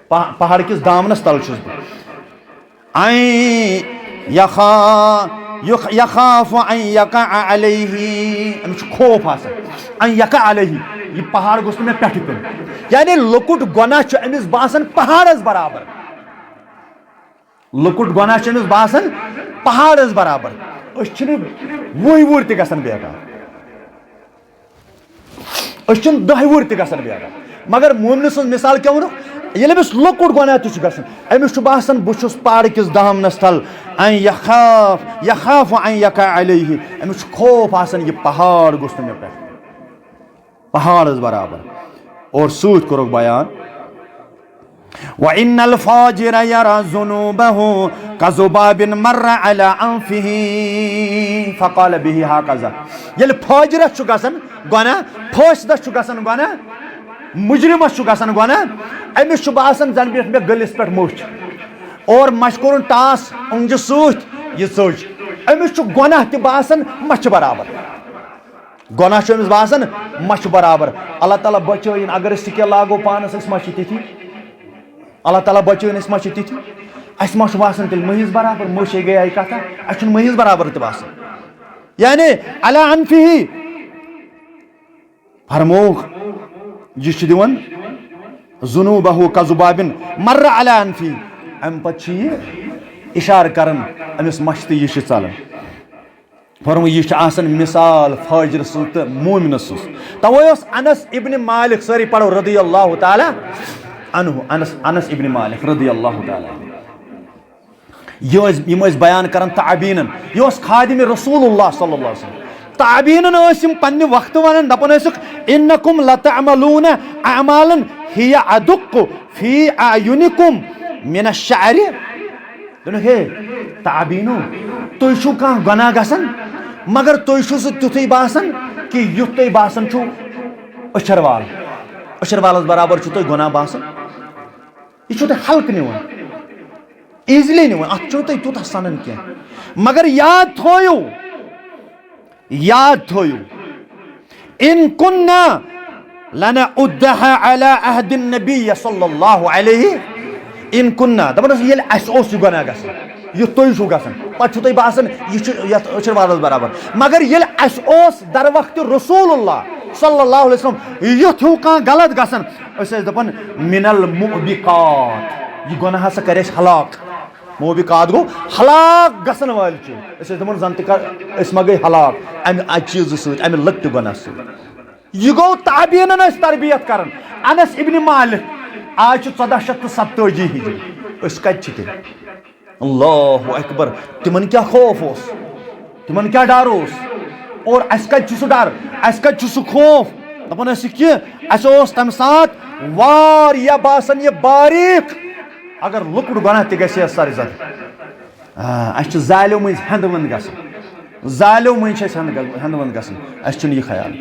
پہاڑ کس دامنس تل چھُس بہ یخاف ان یقع علیہ امس چھ خوف آسان ان یقع علیہ یہ پہاڑ گوٚژھ نہٕ مےٚ پٮ۪ٹھٕ پیوٚن یعنی لۄکُٹ گۄناہ چھُ أمِس باسان پہاڑس برابر لۄکُٹ گۄناہ چھُ أمِس باسان پہاڑس برابر أسۍ چھِنہٕ وُہہِ وُہٕرۍ تہِ گژھان بیکار أسۍ چھِنہٕ 10 وُہٕرۍ تہِ گژھان بیکار مگر مومنہٕ سٕنٛز مثال کیٛاہ ووٚنُکھ ییٚلہِ أمِس لۄکُٹ گۄناہ تہِ چھُ گژھان أمِس چھُ باسان بہٕ چھُس پہاڑ کِس دامنس تل ان یخاف ان یقع علیہ أمِس چھُ خوف آسان یہِ پہاڑ گوٚژھ نہٕ مےٚ پٮ۪ٹھ پہاڑس برابر اور سوت کوٚرُکھ بیان وَإِنَّ الْفَاجِرَ يَرَى ذُنُوبَهُ كَذُبَابٍ مَرَّ عَلَى أَنفِهِ فَقَالَ بِهِ هَكَذَا ییٚلہِ فاجرس چھُ گژھان گۄناہ فٲسِدس چھُ گژھان گۄناہ مجرمس چھُ گژھان گۄناہ أمِس چھُ باسان زن بیٹھ مےٚ گٔلِس پٮ۪ٹھ مٔچھ اور مچھ کوٚرُن ٹاس اوٚنٛگجہِ سۭتۍ یہِ ژٔج أمِس چھُ گۄناہ تہِ باسان مچھِ برابر گۄناہ چھُ أمِس باسان مچھِ برابر اللہ تعالیٰ بچٲیِن اگر أسۍ سِکیل لاگو پانس أسۍ ما چھِ تِتھی اللہ تعالیٰ بچٲیِن أسۍ ما چھِ تِتھی اَسہِ ما چھُ باسان تیٚلہِ مٔہِس برابر مٔچھے گٔیے کتھا اَسہِ چھُنہٕ مٔہِس برابر تہِ باسان یعنی علی انفِہِ فرمووُکھ یہِ چھُ دِوان ذُنوٗبہُ کذُبابٍ مَرَّ علی انفِہِ امہِ پتہٕ چھُ یہِ اِشارٕ کران أمِس مچھ تہٕ یہِ چھِ ژلان فرمو یہ آسان مثال فاجر سن تو مومن سن توے انس ابن مالک ساری پڑھو رضی اللہ تعالی عنہ انس ابن مالک رضی اللہ تعالی یہ بیان کران تعبینن یہ خادم رسول اللہ صلی اللہ علیہ وسلم تعبینن یم پنہ وقت ونان دپان انکم لتعملون اعمالا هي ادق فی اعینکم من الشعر ہے تعبینو تُہۍ چھُو کانٛہہ گۄناہ گژھان مگر تُہۍ چھُو سُہ تیُتھُے باسان کہ یُتھ تۄہہِ باسان چھُو أچھر والس برابر چھُو تۄہہِ گۄناہ باسان یہِ چھُو تۄہہِ ہلکہٕ نِوان ایزلی نہیں ات چھو تھی تیوتہ سنان کی مگر یاد تھویو ان کننا لنعدها على عهد النبي صلى الله عليه ان کننا دپان یل اس اوس یہ گناہ گژھان یہ تھی چھو گژھان پتہ چھو تھی باسان یہ یتھ وادس برابر مگر یل اس اوس در وقت رسول اللہ صلی اللہ علیہ وسلم یتھ ہیو کان غلط گژھان اس دپان من الموبقات یہ گناہ ہسا کرے ہلاک موبقات گو ہلاک گژھن وال چیز اس دپان زن تہ اس ما گئی ہلاک امہ چیز سۭتۍ امہ لکٹہِ گناہ سۭتۍ یہ گو تابعینن اس تربیت کرن انس ابن مالک آج 1470 ہجری اس کت چھ تیل اللہ اکبر تمن کیا خوف اس تمن کیا ڈر اس اور اس کت چھ سہ ڈر اس کت چھ سہ خوف دپان اس کہ اس اوس تم سات واریاہ باسان یہ باریک اگر لکڑ گناہ تہ گژھِ سر زد اس چھ زالیو مز ہند وند گژھان زالیو مز چھ ہند وند گژھان اس چھن یہ خیال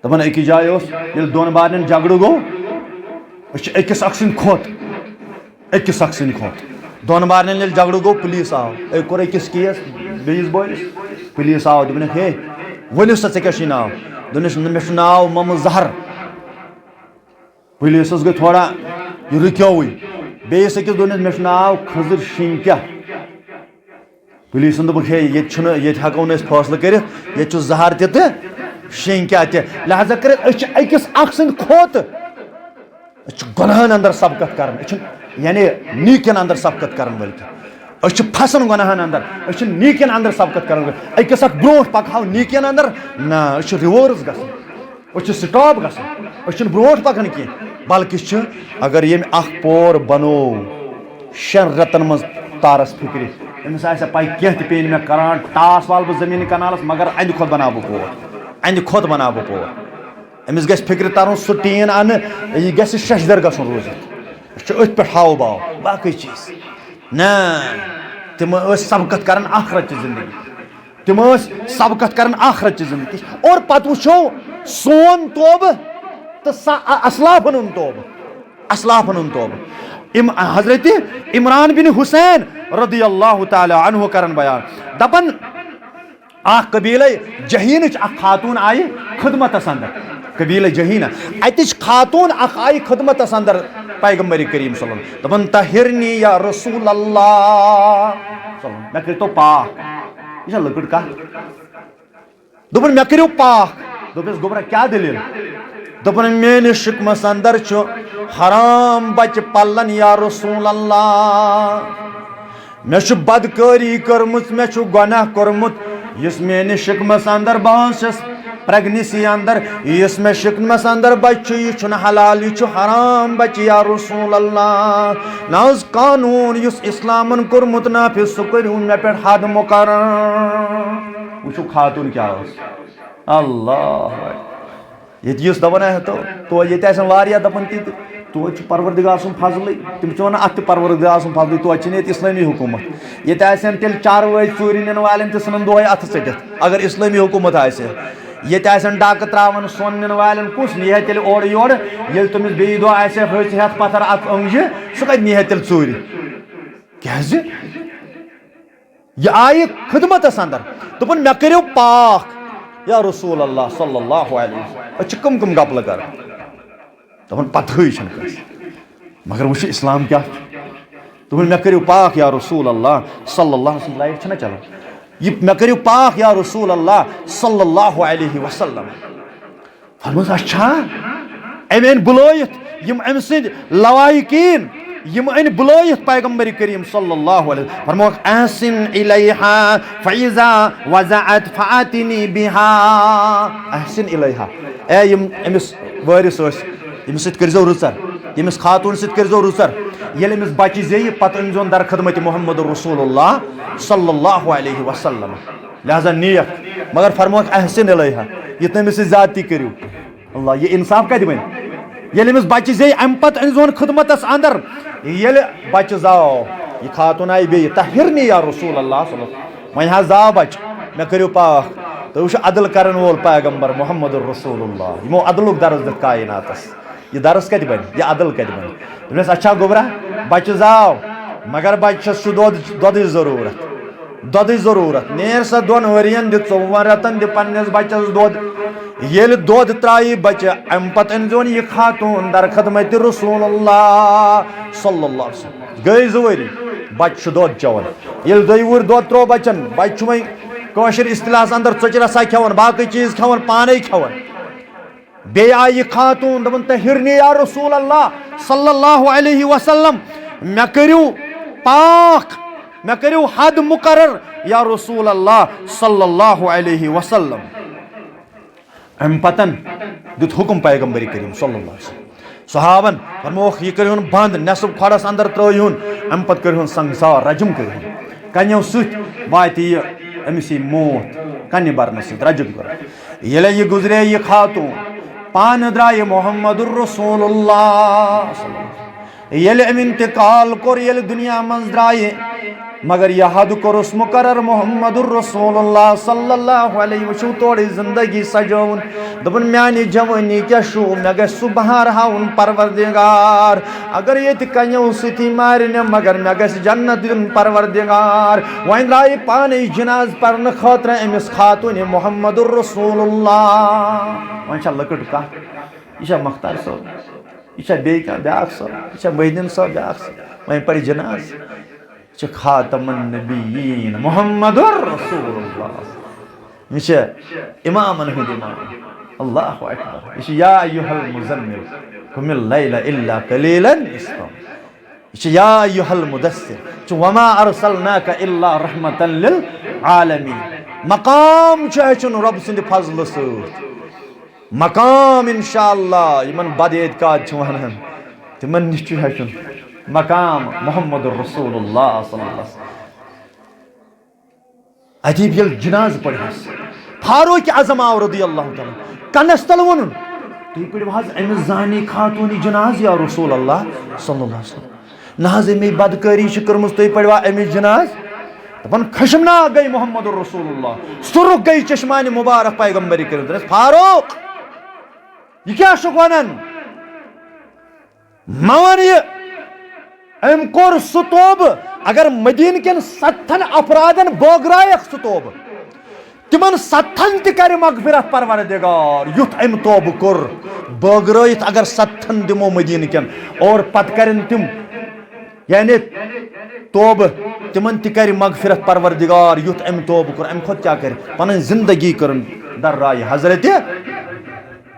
دپان اکس جائے یل دون بارن جھگڑ گو اکس اکھ سند کھوت دون بارن یل جھگڑ گو پولیس آو کور اکس کیس بیس بویس پولیس آو دپنک ہے ؤنِو سا ژےٚ کیٛاہ چھُے ناو دوٚپنَس مےٚ چھُ ناو محمد ظہر پولیسس گٔے تھوڑا یہِ رُکیووٕے بیٚیِس أکِس دوٚپنَس مےٚ چھُ ناو خضر شیٖنکیٛاہ پولیسن دوٚپُکھ ہے ییٚتہِ چھُنہٕ ییٚتہِ ہٮ۪کو نہٕ أسۍ فٲصلہٕ کٔرِتھ ییٚتہِ چھُ ظہر تہِ تہٕ شیٖنکیٛاہ تہِ لہذا کٔرِتھ أسۍ چھِ أکِس اکھ سٕنٛدۍ کھوتہٕ أسۍ چھِ گۄنہَن اندر سبقت کران أسۍ چھِنہٕ یعنی نیٖکٮ۪ن اندر سبقت کران بلکہِ أسۍ چھِ پھسان گۄنہَن اندر أسۍ چھِ نیٖکٮ۪ن اندر سبقت کران أکِس اکھ برونٛٹھ پکہاو نیٖکٮ۪ن اندر نہ أسۍ چھِ رِوٲرٕس گژھان أسۍ چھِ سٹاپ گژھان أسۍ چھِنہٕ برونٛٹھ پکان کینٛہہ بلکہِ چھِ اگر ییٚمہِ اکھ پور بنوو 6 رٮ۪تن منٛز تارس فِکرِ أمِس آسہِ پاے کینٛہہ تہِ پیٚیہِ نہٕ مےٚ کران ٹاس والہٕ بہٕ زٔمیٖنہِ کنالس مگر اندِ کھۄتہٕ بناو بہٕ پور اندِ کھۄتہٕ بناو بہٕ پور أمِس گژھِ فِکرِ ترُن سُہ ٹیٖن انہٕ یہِ گژھِ ششدر گژھُن روٗزِتھ أسۍ چھِ أتھۍ پٮ۪ٹھ ہاو باو باقٕے چیٖز نہ تِم ٲسۍ سبقت کران آخرتچہِ زندگی تِم ٲسۍ سبقت کران آخرتچہِ زندگی اور پتہٕ وٕچھو سون توبہٕ تہٕ اسلافن ہُنٛد توبہٕ حضرت عمران بن حسین رضی اللہ تعالی عنہ کرن بیان دپان اکھ قبیلے جہینٕچ اکھ خاتون آیہِ خدمتس اندر قبیلے جہینہ اتِچ خاتون اکھ آیہِ خدمتس اندر پیغمبر کریم صلی اللہ علیہ وسلم دپان طہرنی یا رسول اللہ مےٚ کٔرۍتو پاک یہِ چھا لٔکٕر کتھ دوٚپُن مےٚ کٔرِو پاک دوٚپُس گوٚبرا کیٛاہ دٔلیٖل دوٚپُن میٲنِس شِکمس اندر چھُ حرام بچہِ پلن یا رسول اللہ مےٚ چھُ بدکٲری کٔرمٕژ مےٚ چھُ گۄناہ کوٚرمُت یُس میٲنِس شِکمس اندر بہٕ حظ چھَس پریگنسی اندر یُس مےٚ شِکمس اندر بچہِ چھُ یہِ چھُنہٕ حلال یہِ چھُ حرام بچہِ یا رسول اللہ نہ حظ قانوٗن یُس اسلامن کوٚرمُت نافِظ سُہ کٔرِو مےٚ پٮ۪ٹھ حد مُقرر وٕچھِو خاتوٗن کیٛاہ ٲس اللہ ییٚتہِ یُس دپان آسہِ توتہِ ییٚتہِ آسن واریاہ دپان تہِ تہٕ توتہِ چھُ پروردگار سُنٛد فضلٕے تِم چھِ ونان اتھ تہِ پروردگار سُنٛد فضلٕے توتہِ چھِنہٕ ییٚتہِ اسلٲمی حکوٗمت ییٚتہِ آسن تیٚلہِ چاروٲے ژوٗرِ نِنہٕ والٮ۪ن تہِ ژھٕنن دۄہے اَتھٕ ژٔٹِتھ اگر اسلٲمی حکوٗمت آسہِ ییٚتہِ آسن ڈاکہٕ تراوان سۄن نِنہٕ والٮ۪ن کُس نیہِ ہا تیٚلہِ اورٕ یورٕ ییٚلہِ تٔمِس بیٚیہِ دۄہ آسہِ ہا ۂژ ہٮ۪تھ پتھر اکھ أنٛگجہِ سُہ کتہِ نیہِ ہا تیٚلہِ ژوٗرِ کیٛازِ یہِ آیہِ خدمتس اندر دوٚپُن مےٚ کٔرِو پاک یا رسول اللہ صلی اللہ علیہ وسلم أسۍ چھِ کٕم گپلہٕ کران دپان پتہٕے چھنہٕ کٲنٛسہِ مگر وٕچھِ اسلام کیٛاہ چھُ دوٚپُن مےٚ کٔرِو پاک یا رسول اللہ صلی اللہ علیہ وسلم لایٹ چھنہ چلان یہِ مےٚ کٔرِو پاک یا رسول اللہ صلی اللہ علیہ وسلم فرموس اچھا أمۍ أنۍ بُلٲیِتھ یِم أمۍ سٕنٛدۍ لوایقیٖن یِم أنۍ بُلٲیِتھ پیغمبر کریم صلی اللہ علیہ وسلم فرموکھ احسن الیہا فاذا وضعت فاتنی بہا احسن الیہا اے یِم أمِس وٲرِث ٲسۍ ییٚمِس سۭتۍ کٔرۍزیو رٕژر ییٚمِس خاتوٗن سۭتۍ کٔرۍزیو رٕژر ییٚلہِ أمِس بچہِ زیٚیہِ پتہٕ أنۍزیون در خدمت محمد رسول اللہ صلی اللہ علیہ وسلم لہذا نیک مگر فرموکھ احسن الیہا یہِ تہٕ أمِس سۭتۍ زیادتی کٔرِو اللہ یہ انصاف کتہِ بنہِ ییٚلہِ أمِس بچہِ زیٚیہِ امہِ پتہٕ أنۍزیون خدمتس اندر ییٚلہِ بچہِ زاو یہِ خاتوٗن آیہِ بیٚیہِ طہرنی یا رسول اللہ صلی اللہ وۄنۍ حظ زاو بچہِ مےٚ کٔرِو پاک تُہۍ وٕچھِو عدل کرن وول پیغمبر محمد رسول اللہ یِمو عدلُک درس دِتھ کایناتس یہِ درس کتہِ بنہِ یہِ عدل کتہِ بنہِ دوٚپنس اچھا گوٚبرا بچہِ زاو مگر بچس دۄدٕچ ضروٗرت نیر سا 2 ؤرین دِ 4 رٮ۪تن دِ پننس بچس دۄد ییٚلہِ دۄد ترٛایہِ بچہِ امہِ پتہٕ أنۍزِہون یہِ خاتوٗن در خدمت رسول اللہ صلی اللہ علیہ وسلم گٔے 2 ؤری بچہِ چھُ دۄد چٮ۪وان ییٚلہِ 2 وُہٕرۍ دۄد ترٛوو بچن بچہِ چھُ وۄنۍ کٲشِر اصطلاحس اندر ژۄچہِ رسا کھٮ۪وان باقٕے چیٖز کھٮ۪وان پانے کھٮ۪وان بیٚیہِ آیہِ یہِ خاتوٗن دوٚپُن طہِرنی یا رسول اللہ صلی اللہ علیہ وسلم مےٚ کٔرِو پاک مےٚ کٔرِو حد مقرر یا رسول اللہ صلی اللہ علیہ وسلم امہِ پتن دیُت حکم پیغمبر کریم صلی اللہ علیہ وسلم صحابن فرمووُکھ یہِ کٔرۍہُن بنٛد نٮ۪صٕب کھۄڈس اندر ترٛٲیہُن امہِ پتہٕ کٔرۍہُن سنگسار رجم کٔرۍہُن کنیو سۭتۍ واتہِ یہِ أمِس یی موت کنہِ برنہٕ سۭتۍ رجم کٔر ییٚلہِ یہِ گُزرے یہِ خاتوٗن پانہٕ درٛایہِ محمد رسول اللہ ییٚلہِ أمۍ انتقال کوٚر ییٚلہِ دُنیا منٛز درٛایہِ مگر یہِ حد کوٚرُس مقرر محمد رسول اللہ صلی اللہ علیہ وسلم تورٕ زندگی سجٲوُن دوٚپُن میانہِ جوٲنی کیٛاہ چھُ مےٚ گژھِ سُہ بہار ہاوُن پروردگار اگر ییٚتہِ کنیو سۭتی مارنہِ مگر مےٚ گژھِ جنت دیُن پروردگار وۄنۍ درٛایہِ پانے جناز پرنہٕ خٲطرٕ أمِس خاتوٗنہِ محمد رسول اللہ وۄنۍ چھا لۄکٕٹ کتھ یہِ چھا مختار صٲب یہِ چھا بیٚیہِ کانٛہہ بیٛاکھ صٲب یہِ چھا محدیٖن صٲب بیٛاکھ صٲب وۄنۍ پرِ جناز یہ چھُ خاتم النبیین محمد رسول اللہ یہ چھُ امامن ہُنٛد امام اللہ اکبر یہ چھُ یا ایھا المزمل قم اللیل الا قلیلا نصفہ یہ چھُ یا ایھا المدثر یہ چھُ وما ارسلناک الا رحمتا للعالمین مقام چھُ ہیٚچھُن رۄب سٕنٛدِ فضلہٕ سۭتۍ مقام انشاءاللہ یمن بد اعتقاد چھِ ونان تمن نِش چھُ ہیٚچھُن مقام محمد رسول اللہ صلی اللہ علیہ وسلم عجیب ییٚلہِ جناز پڑھس فاروق اعظم آو رضی اللہ تعالیٰ کنس تل وونُن تُہۍ پٔرِو حظ أمِس زانی خاتوٗنہِ جناز یا رسول اللہ صلی اللہ علیہ وسلم نہ حظ امی بدکٲری چھِ کٔرمٕژ تُہۍ پٔروا أمِس جناز دپان خشمناک گٔے محمد رسول اللہ سُرُخ گٔے چشمانہِ مُبارک پیغمبر کریم دوٚپنس فاروق یہِ کیٛاہ چھُکھ ونان مہ ون یہِ أمۍ کوٚر سُہ توبہٕ اگر مدیٖنہٕ کٮ۪ن 7 افرادن بٲگرایکھ سُہ توبہٕ تِمن 7 تہِ کرِ مغفرت پروردگار یُتھ أمۍ توبہٕ کوٚر بٲگرٲیِتھ اگر 7 دِمو مدیٖنہٕ کٮ۪ن اور پتہٕ کرن تِم یعنی توبہٕ تِمن تہِ کرِ مغفرت پروردگار یُتھ أمۍ توبہٕ کوٚر امہِ کھۄتہٕ کیٛاہ کرِ پنٕنۍ زندگی کٔرٕن دررایہِ حضرتِ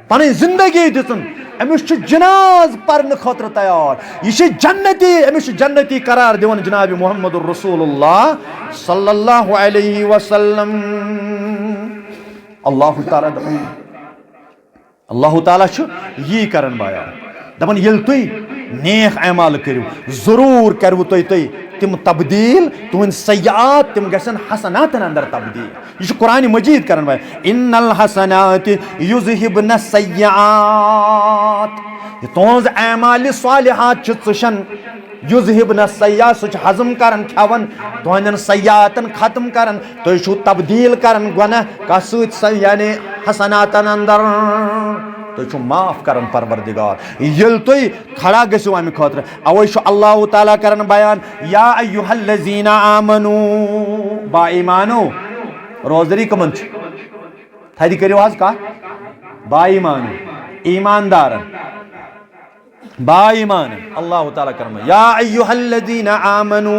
پنٕنۍ زندگی دِژٕن أمِس چھُ جناز پرنہٕ خٲطرٕ تیار یہِ چھِ جنتی أمِس چھُ جنتی قرار دِوان جناب محمد رسول اللہ صلی اللہ علیہ وسلم اللہ تعالیٰ چھُ یی کران بیان دپان ییٚلہِ تُہۍ نیک اعمال کٔرِو ضروٗر کروٕ تُہۍ تِم تبدیٖل تُہنٛدۍ سیئات تِم گژھن حسناتن اندر تبدیٖل یہ چھُ قرآنِ مجیٖد کران بیان ان الحسنات یذہبن السیئات تُہنٛز اعمالِ صالحات چھِ ژٕشان یذہبن السیئات سُہ چھُ ہضم کران کھٮ۪وان تُہنٛدٮ۪ن سیئاتن ختم کران تُہۍ چھُو تبدیٖل کران گۄناہ کتھ سۭتۍ یعنی حسناتن اندر تُہۍ چھُو معاف کران پروردگار ییٚلہِ تُہۍ کھڑا گٔژھِو امہِ خٲطرٕ اوے چھُ اللہ تعالیٰ کران بیان یا ایھا الذین آمنو با ایمانو روزدٔری کٕمن چھِ تھدِ کٔرِو حظ کتھ با ایمانو ایماندارن با ایمانن اللہ تعالیٰ کران یا ایھا الذین آمنو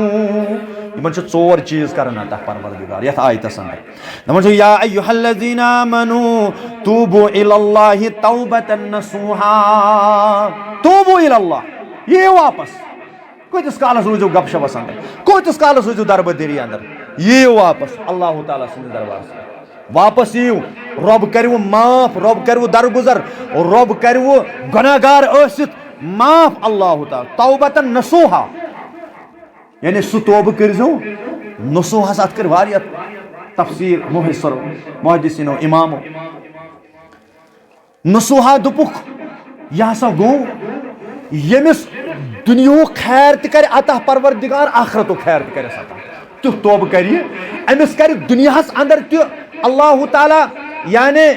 یمن چھِ 4 چیٖز کران عطا پروردگار یتھ آیتس اندر دپان چھُ یا ایھا الذین آمنو توبوا الی اللہ توبۃ نصوحا توبوا الی اللہ یِیِو واپس کۭتِس کالس روٗزِو گپ شپس اندر کۭتِس کالس روٗزِو دربٔدٔری اندر یِیِو واپس اللہ تعالیٰ سٕنٛدِس دربارس منٛز واپس یِیِو رۄب کروٕ معاف رۄب کروٕ درگُزر رۄب کروٕ گۄناہ گار ٲسِتھ معاف اللہ تعالیٰ توبۃ نصوحا یعنی سُہ توبہٕ کٔرۍزیو نصوحس اتھ کٔرۍ واریاہ تفسیٖر محدثیٖنو امامو نصوحا دوٚپُکھ یہِ ہسا گوٚو ییٚمِس دُنیہُک خیر تہِ کرِ عطا پروردگار آخرتُک خیر تہِ کرٮ۪س عطا تیُتھ توبہٕ کرِ یہِ أمِس کرِ دُنیاہس اندر تہِ اللہ تعالیٰ یعنی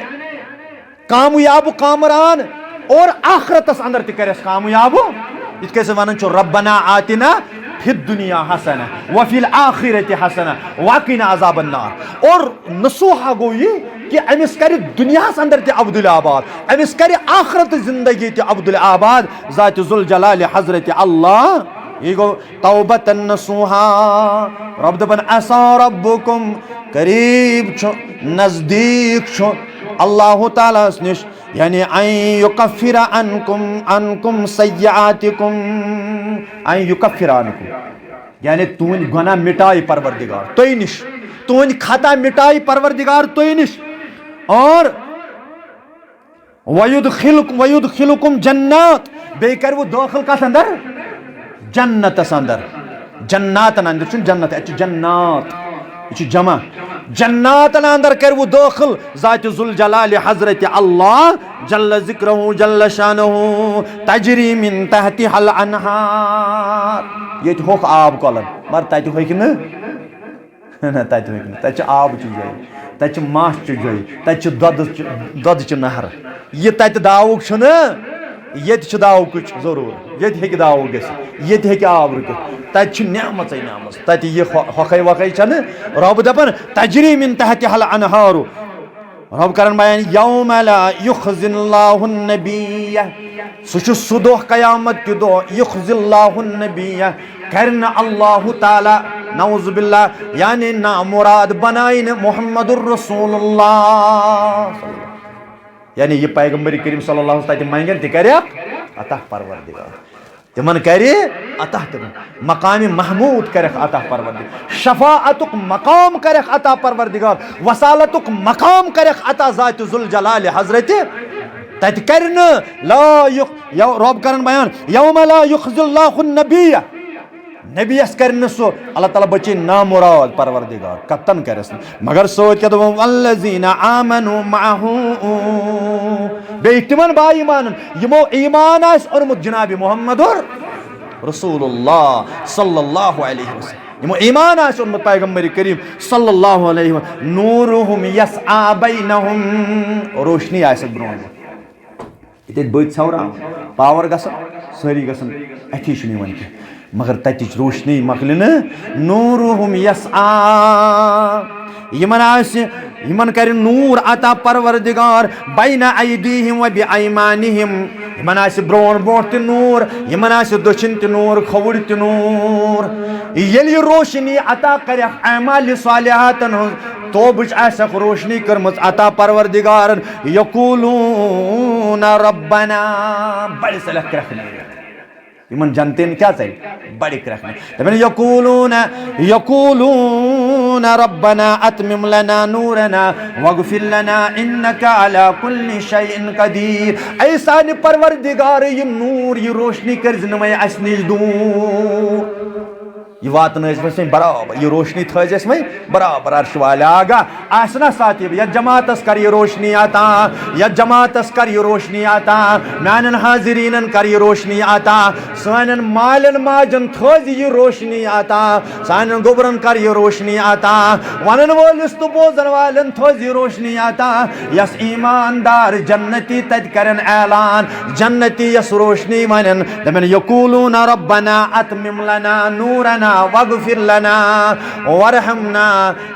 کامیاب کامران اور آخرتس اندر تہِ کرٮ۪س کامیاب یِتھ کٔنۍ سُہ ونان چھُ ربنا آتنا فی الدنیا حسنہ وفی الآخرۃ حسنہ وقنا عذاب النار۔ اور نصوحہ گو یہ کہ امس کر دنیاس اندر تہ عبدالآباد، امس کر آخرت زندگی تہ عبدالآباد ذات ذوالجلال حضرت اللہ۔ یہ گو توبۃ نصوحا، رب دپن عسى ربکم، قریب چھو، نزدیک چھو اللہ تعالیٰ اس نش، یعنی ان یکفر عنکم سیئاتکم، ان یکفر عنکم یعنی تہند گناہ مٹائی پروردگار تُہۍ نش، تہند خطا مٹائی پروردگار تُہۍ نش، اور ویدخلکم جنات، بے کر وہ داخل کس اندر، جنتس اندر، جناتن اندر چھُنہٕ جنت، اتھ چھُ جنات، یہ چھُ جمع، جناتن اندر کر وہ داخل ذات ذوالجلال حضرت اللہ جل ذکرہ جل شانہ، تجری من تحتها الانہار، یہ ہوک آب کولن مگر تتہ ہوک نہ تتہ ہوک نہ، تتہ آب چہ جاے، تتہ ماچھ چہ جاے، تتہ دۄد چہ نہر، یہ تتہ داوُک چھُنہ، یت داوُکٕچ ضروٗر، یت ہیٚکہِ داو گٔژھِتھ، یت ہیٚکہِ آب رُکِتھ، تتہِ چھِ نعمژے نعمژ، تتہِ یہِ ہۄکھے وۄکھے چھنہٕ، رۄب دپان تجری من تحتها الانہار، رب کرن بیان یوم لا یخزی اللہ النبی، سُہ چھُ سُہ دۄہ قیامت کہِ دۄہ یخزی اللہ النبی، کرن اللہ تعالیٰ نعوذ باللہ یعنی نامراد بنائن محمد الرسول اللہ، یعنی یہ پیغمبر کریم صلی اللہ علیہ وسلم منگن تہ کرے عطا پروردگار، تمن کرے عطا، تمن مقام محمود کرے عطا پروردگار، شفاعتک مقام کرے عطا پروردگار، وصالتک مقام کرے عطا ذات ذوالجلال حضرت، تت کرن لا رب کرن بیان یوم لا یخزی اللہ النبی، نبی اس کرن سو اللہ تعالیٰ بچے نامراد پروردگار کتن کرس مگر سوچ کہ والذین آمنوا معه، بے تمن با ایمان یمو ایمان آس اورمت جناب محمد رسول اللہ صلی اللہ علیہ وسلم، یمو ایمان آس اورمت پیغمبر کریم صلی اللہ علیہ وسلم، نورہم یسعى بینہم، روشنی آس برون یہ بت ژھوران پاور گژھان ساری گژھان اتھی چھ نوان کی مگر تتچ روشنی مکلن، نورہم یسعى، یمن کر نور عطا پروردگار بین ایدیہم و بایمانہم، یمن آس برون برونٹ تہ نور، یمن آس دچھن تہ نور، کھوڑ تہ نور، یل یہ روشنی عطا کر اعمال صالحاتن توبچ آسک روشنی کرمت عطا پروردگارن، یقولون ربنا، بڑی صلح کرکھنے یمن جنتین کیا چاہیے بڑی کرکھنے، دپن یقولون ربنا اتمم لنا نورنا واغفر لنا انکا علی کل شیء قدیر، اے سان پروردگار یہ نور یہ روشنی کرزن میں اس نش دور، یہ واتن اس میں برابر یہ روشنی تھز اس میں برابر عرش والے آگا آسنا ساتھی یا جماعتس کر یہ روشنی آتا، یا جماعتس کر یہ روشنی آتا، میانن حاضرینن کر یہ روشنی آتا، سانن مالن ماجن تھز یہ روشنی آتا، سانن گبرن کر یہ روشنی آتا، ونن وولس تو بوزن والن تھز یہ روشنی آتا، یس ایماندار جنتی تد کرن اعلان، جنتی یس روشنی ونن دمن یقولون ربنا اتمم لنا نورنا واغفر لنا وارحمنا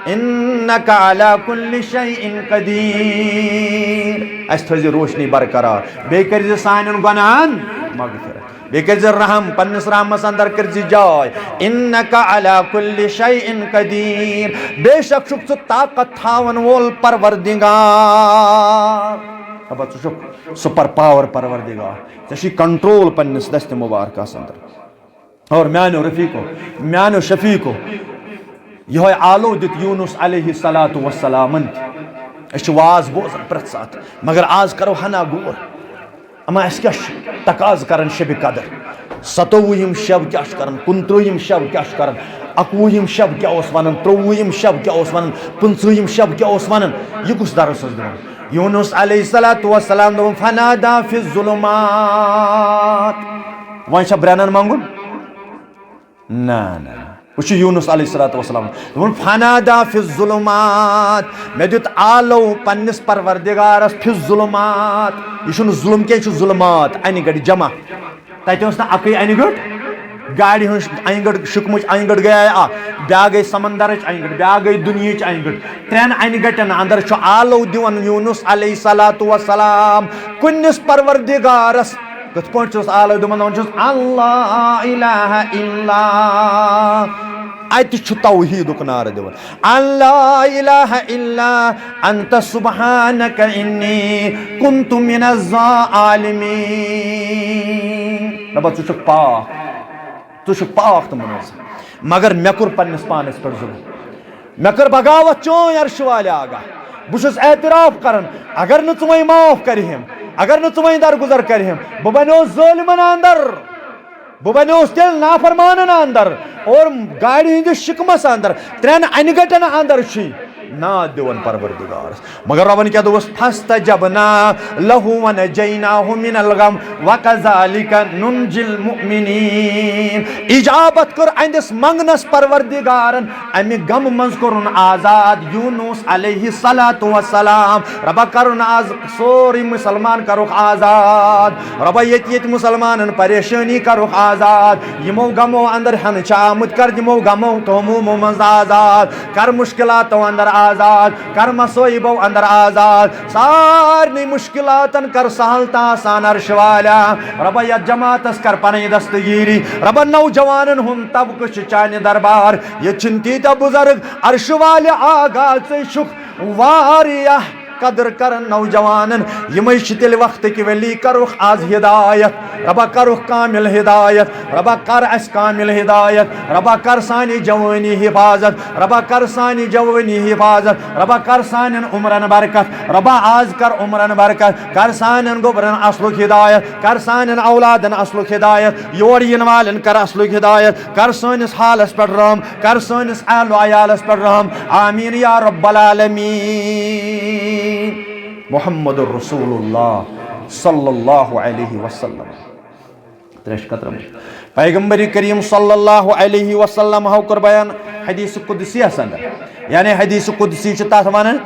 انك على كل شيء قدير، اس تھز روشنی برقرار، بے کرز سانن گناہن مغفرت، بے کرز رحم پنس رحمس اندر کرز جائے، انك على كل شيء قدير، بے شک چھک ژٕ طاقت تھاون وول پروردگار، اب ژٕ چھُکھ سپر پاور پروردگار، ژےٚ چھُے کنٹرول پنس دست مبارکس اندر، اور میانو رفیقو میانو شفیقو یہ آلو دت یونس علیہ الصلاۃ والسلام، اس واز بوزن پرت سات مگر آز کرو ہنا گور، اما اس کیا تقاض کرن شب قدر، 27 شب کیا کرن، 29 شب کیا کرن، 21 شب کیا اس ونن، 23 شب کیا اس ونن، 25 شب کیا اس ونن، یہ کس درس اس دن یونس علیہ الصلاۃ والسلام دون فنادا فی الظلمات، وہاں چھا برانن مانگون نا وہ یونس علیہ الصلوۃ والسلام فنادا فی الظلمات، میں دیت آلو پنس پروردگارس فی الظلمات، یہ ظلم کی ظلمات این گڑ جمع، تتہ نا اکی این گڑ گاڑی ہن اینگڑ شکمچ اینگڑ گیا بیا گئی سمندرچ اینگڑ بیا گئی دنیاچ اینگڑ ترین اینہ گٹن اندر چھ آلو دیون یونس علیہ الصلوۃ والسلام کنس پروردگارس کت پٲٹھۍ چھُس آلو دِوان دپان چھُس اللہ الہ الا اتہ چھ توحیدک نعرہ دِوان اللہ الہ الا انت سبحانک انی کنت من الظالمین دپان ژٕ چھُکھ پاک ژٕ چھُکھ پاک تہٕ منزہ مگر مےٚ کوٚر پننس پانس پٮ۪ٹھ ظلم مےٚ کٔر بغاوت چٲنۍ عرشہِ والہِ آگاہ بہٕ چھُس اعتراف کران اگر نہٕ ژٕ وۄنۍ معاف کرِہم اگر نہٕ ژٕ وۄنۍ درگُزر کرِہم بہٕ بنیوس ظٲلمن اندر بہٕ بنیوس تیٚلہِ نافرمانن اندر اور گاڑِ ہٕنٛدِس شِکمس اندر ترٛٮ۪ن انہِ گٹن اندر چھُے ناد دِوان پروردگارس مگر ربن کیا دوس فاستجبنا له ونجيناه من الغم وكذلك ننجي المؤمنين اجابت کر اندس منگنس پروردگارن امی غم منز کرن آزاد یونس علیہ الصلوۃ والسلام ربا کرن آز سوری مسلمان کروک آزاد ربا یت مسلمانن پریشانی کروک آزاد یمو غمو اندر ہن چامت کر یمو غمو تومو منز آزاد کر مشکلاتو اندر آزاد کر مصیبو اندر آزاد سارنی مشکلاتن کر سہل تا آسان عرش والا ربا یا جماعتس کر پنی دستگیری ربا نوجوانن ہن طبقہ چھ چانہ دربار یہ چنتی تا بزرگ عرش والے آغاز سے شک واریہ قدر کرن نوجوانن یمے تیل وقت کی ولی کروخ آز ہدایت ربا کروخ کامل ہدایت ربا کر اس کامل ہدایت ربا کر سانی جوانی حفاظت ربا کر سانی جوانی حفاظت ربا کر سانن عمرن برکت ربا آز کر عمرن برکت کر سانن گبرن اصلک ہدایت کر سانن اولادن اصلک ہدایت یور ین والن کر اصلک ہدایت کر سانس حالس پر رحم کر سانس اہل و عیالس پر رحم آمین یا رب العالمین محمد الرسول اللہ صلی اللہ علیہ وسلم تریش قطرم پیغمبر کریم صلی اللہ علیہ وسلم ہو کر بیان حدیث قدسی اندر یعنی حدیث قدسی چھ ونان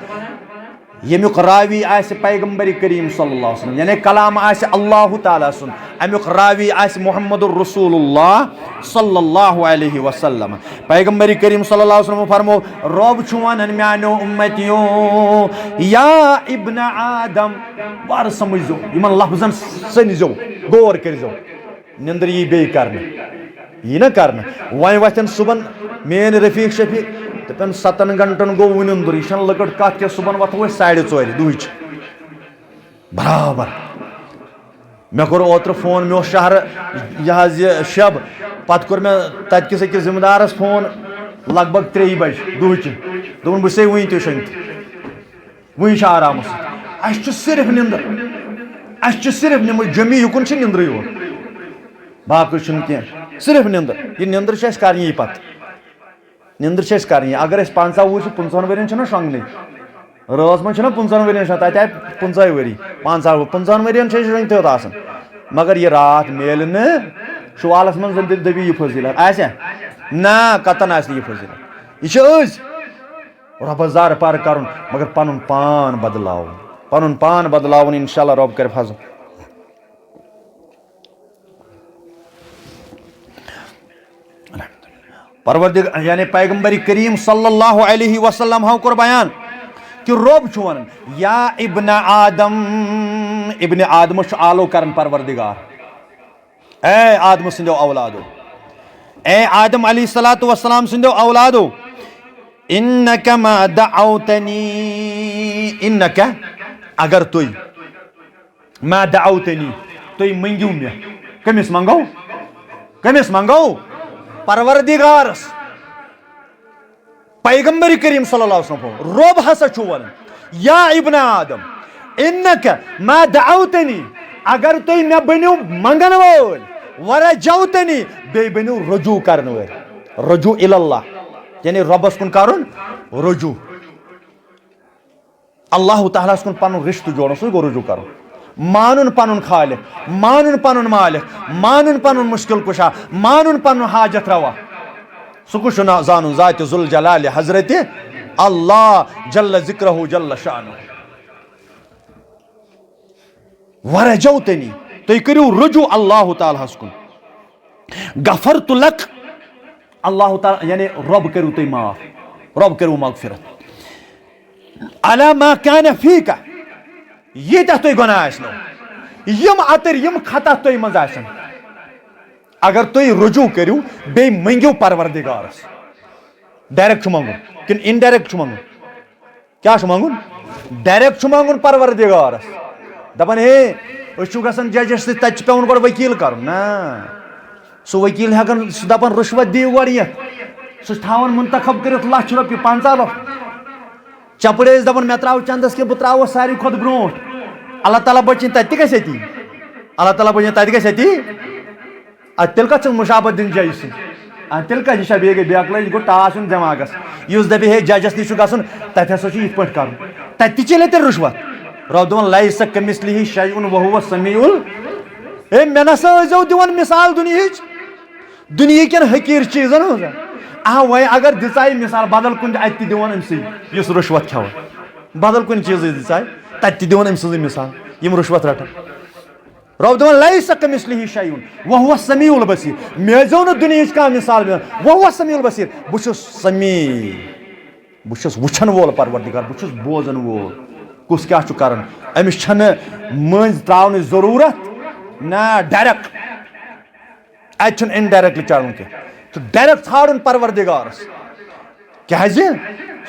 یمیک راوی آس پیغمبر کریم صلی اللہ علیہ وسلم یعنی کلام آس اللہ تعالیٰ سن امیک راوی آس محمد الرسول اللہ صلی اللہ علیہ وسلم پیغمبر کریم صلی اللہ علیہ وسلم فرمو رب چھ ونان میانو امتیو یا ابن آدم بار سمجھو یمن لفظن سنزو غور کرزو نندر یہ بی کرنے یہ نہ کرنا وائن وتن صبح مین رفیق شفیق دپن 7 گھنٹن گو ونندر یہ لکڑ کت کیا صبح وتھو 4:30 دہچ برابر مے کور اوتر فون مے شہر یہ شب پتہ کور مے تت کس أکس ذمہ دارس فون لگ بھگ 3 بج دہچ دپن بہ سے ون تہ شنگت ون آرام اس صرف نندر اس صرف نمبر جمی یکن نندر یوت باقی چھ کی صرف نندر یہ نندر اس کرنی پتہ نندر اس کرنی اگر اس 50 وُہ 55 ورین چھنا شونگنے رٲژ من چھنا 55 ورین تتہ آئی 50 وری 55 ورین شنگت ہوت آسان مگر یہ رات میل شوالس من دبی یہ فضیلت آسیا نا کتن آس یہ فضیلت یہ ربس زار پار کرن مگر پنن پان بدلاون انشاءاللہ رب کر فضل پروردگار یعنی پیغمبر کریم صلی اللہ علیہ وسلم ہو کر بیان کہ رب چھ ونان یا ابن آدم آلو کرن پروردگار اے آدم سندو اولادو اے آدم علیہ الصلوۃ والسلام سندو اولادو انک ما دعوتنی انک اگر توی ما دعوتنی توی منگیو مے کمس منگو پروردگارس پیغمبر کریم صلی اللہ علیہ وسلم رب ہسا چھ ونان یا ابن آدم انک ما دعوتنی اگر تھی مے بنو منگن وول ورجوتنی بی بنو رجوع کرن وول رجوع اللہ یعنی ربس کن کرن رجوع اللہ تعالیٰ کن پن رشتہ جوڑن سو گو رجوع کرن مانن پنن خالق مانن پنن مالک مانن پنن مشکل کشا مانن پنن حاجت روا سہ کچھ زانن ذات ذل جلال حضرت اللہ جل ذکرہ جل شانہ ورجوتنی تھی کرو رجوع اللہ تعالیٰ کن غفرت لک اللہ تعالیٰ یعنی رب کرو تُہۍ معاف رب کرو مغفرت علی ما کان فیک ییٖتیٛاہ تُہۍ گۄناہ آسنو یم اتر یم خطا تُہۍ منٛز آسن اگر تُہۍ رجوع کٔرِو بیٚیہِ منٛگِو پروردگارس ڈائریکٹ چھُ منٛگُن کِنہٕ انڈائریکٹ چھُ منٛگُن کیٛاہ چھُ منٛگُن ڈائریکٹ چھُ منٛگُن پروردگارس دپان ہے أسۍ چھُ گژھان ججس سۭتۍ تتہِ چھُ پیٚوان گۄڈٕ ؤکیٖل کرُن نا سُہ ؤکیٖل ہٮ۪کان سُہ دپان رُشوت دِیِو گۄڈٕ یتھ سُہ چھُ تھاوان منتخب کٔرِتھ لچھ رۄپیہِ 50 لچھ چپڑ ٲسۍ دپان مےٚ تراو چندس کہِ بہٕ تراوس ساروی کھۄتہٕ برونٛٹھ اللہ تعالیٰ بچِنۍ تتہِ تہِ گژھِ اتی اللہ تعالیٰ بچِنۍ تتہِ گژھِ اتی ادٕ تیٚلہِ کتھ چھِ مُشابت دِنۍ ججہِ سۭتۍ تیٚلہِ کتھ یہِ چھا بیٚیہِ گٔے بیکلٲزی گوٚو ٹاس یُن دٮ۪ماغس یُس دپہِ ہے ججس نِش چھُ گژھُن تتہِ ہسا چھُ یِتھ پٲٹھۍ کرُن تتہِ تہِ چلے تیٚلہِ رُشوت رب دپان لیسَ کمثلہ شیء وہو السمیع ہے مےٚ نسا ٲسۍزیو دِوان مثال دُنہِچ دُنہِکٮ۪ن حقیٖر چیٖزن ہٕنٛز وۄنۍ اگر دِژایہِ مثال بدل کُنہِ اتہِ تہِ دِوان أمسٕے یُس رُشوت کھٮ۪وان بدل کُنہِ چیٖزٕچ دِژایہِ تتہِ تہِ دِوان أمۍ سٕنٛزٕے مثال یِم رُشوت رٹان رب دپان لیسَ کمثلہ شیء وہو السمیع البصیر مےٚ ٲسۍزیو نہٕ دُنہِچ کانٛہہ مثال وہو السمیع البصیر بہٕ چھُس سمیع بہٕ چھُس وٕچھن وول پروردگار بہٕ چھُس بوزن وول کُس کیٛاہ چھُ کران أمِس چھنہٕ مٔنٛزۍ تراونٕچ ضروٗرت نہ ڈایریکٹ اتہِ چھُنہٕ انڈایریکٹلی چلُن کینٛہہ چھُ ڈایریکٹ ژھانڈُن پروردگارس کیٛازِ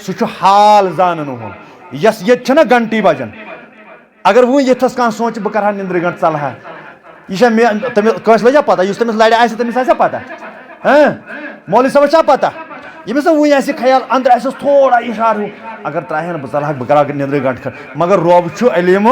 سُہ چھُ حال زانن وول یس ییٚتہِ چھنہ گنٹی بجان اگر وۄنۍ ییٚتھس کانٛہہ سونٛچہِ بہٕ کرٕ ہا نِندرِ گنٛٹہٕ ژلہٕ ہا یہِ چھا مےٚ تٔمِس کٲنٛسہِ لٔجا پتہ یُس تٔمِس لرِ آسہِ تٔمِس آسیا پتہ مولوی صٲبس چھا پتہ ییٚمِس نہٕ وُنہِ آسہِ خیال أنٛدرٕ آسٮ۪س تھوڑا اِشارٕ ہیوٗ اگر ترٛایہِ ہن بہٕ ژلہٕ ہا بہٕ کرٕ ہا نِندرِ گنٛٹہٕ کھنٛڈ مگر رۄب چھُ علیٖم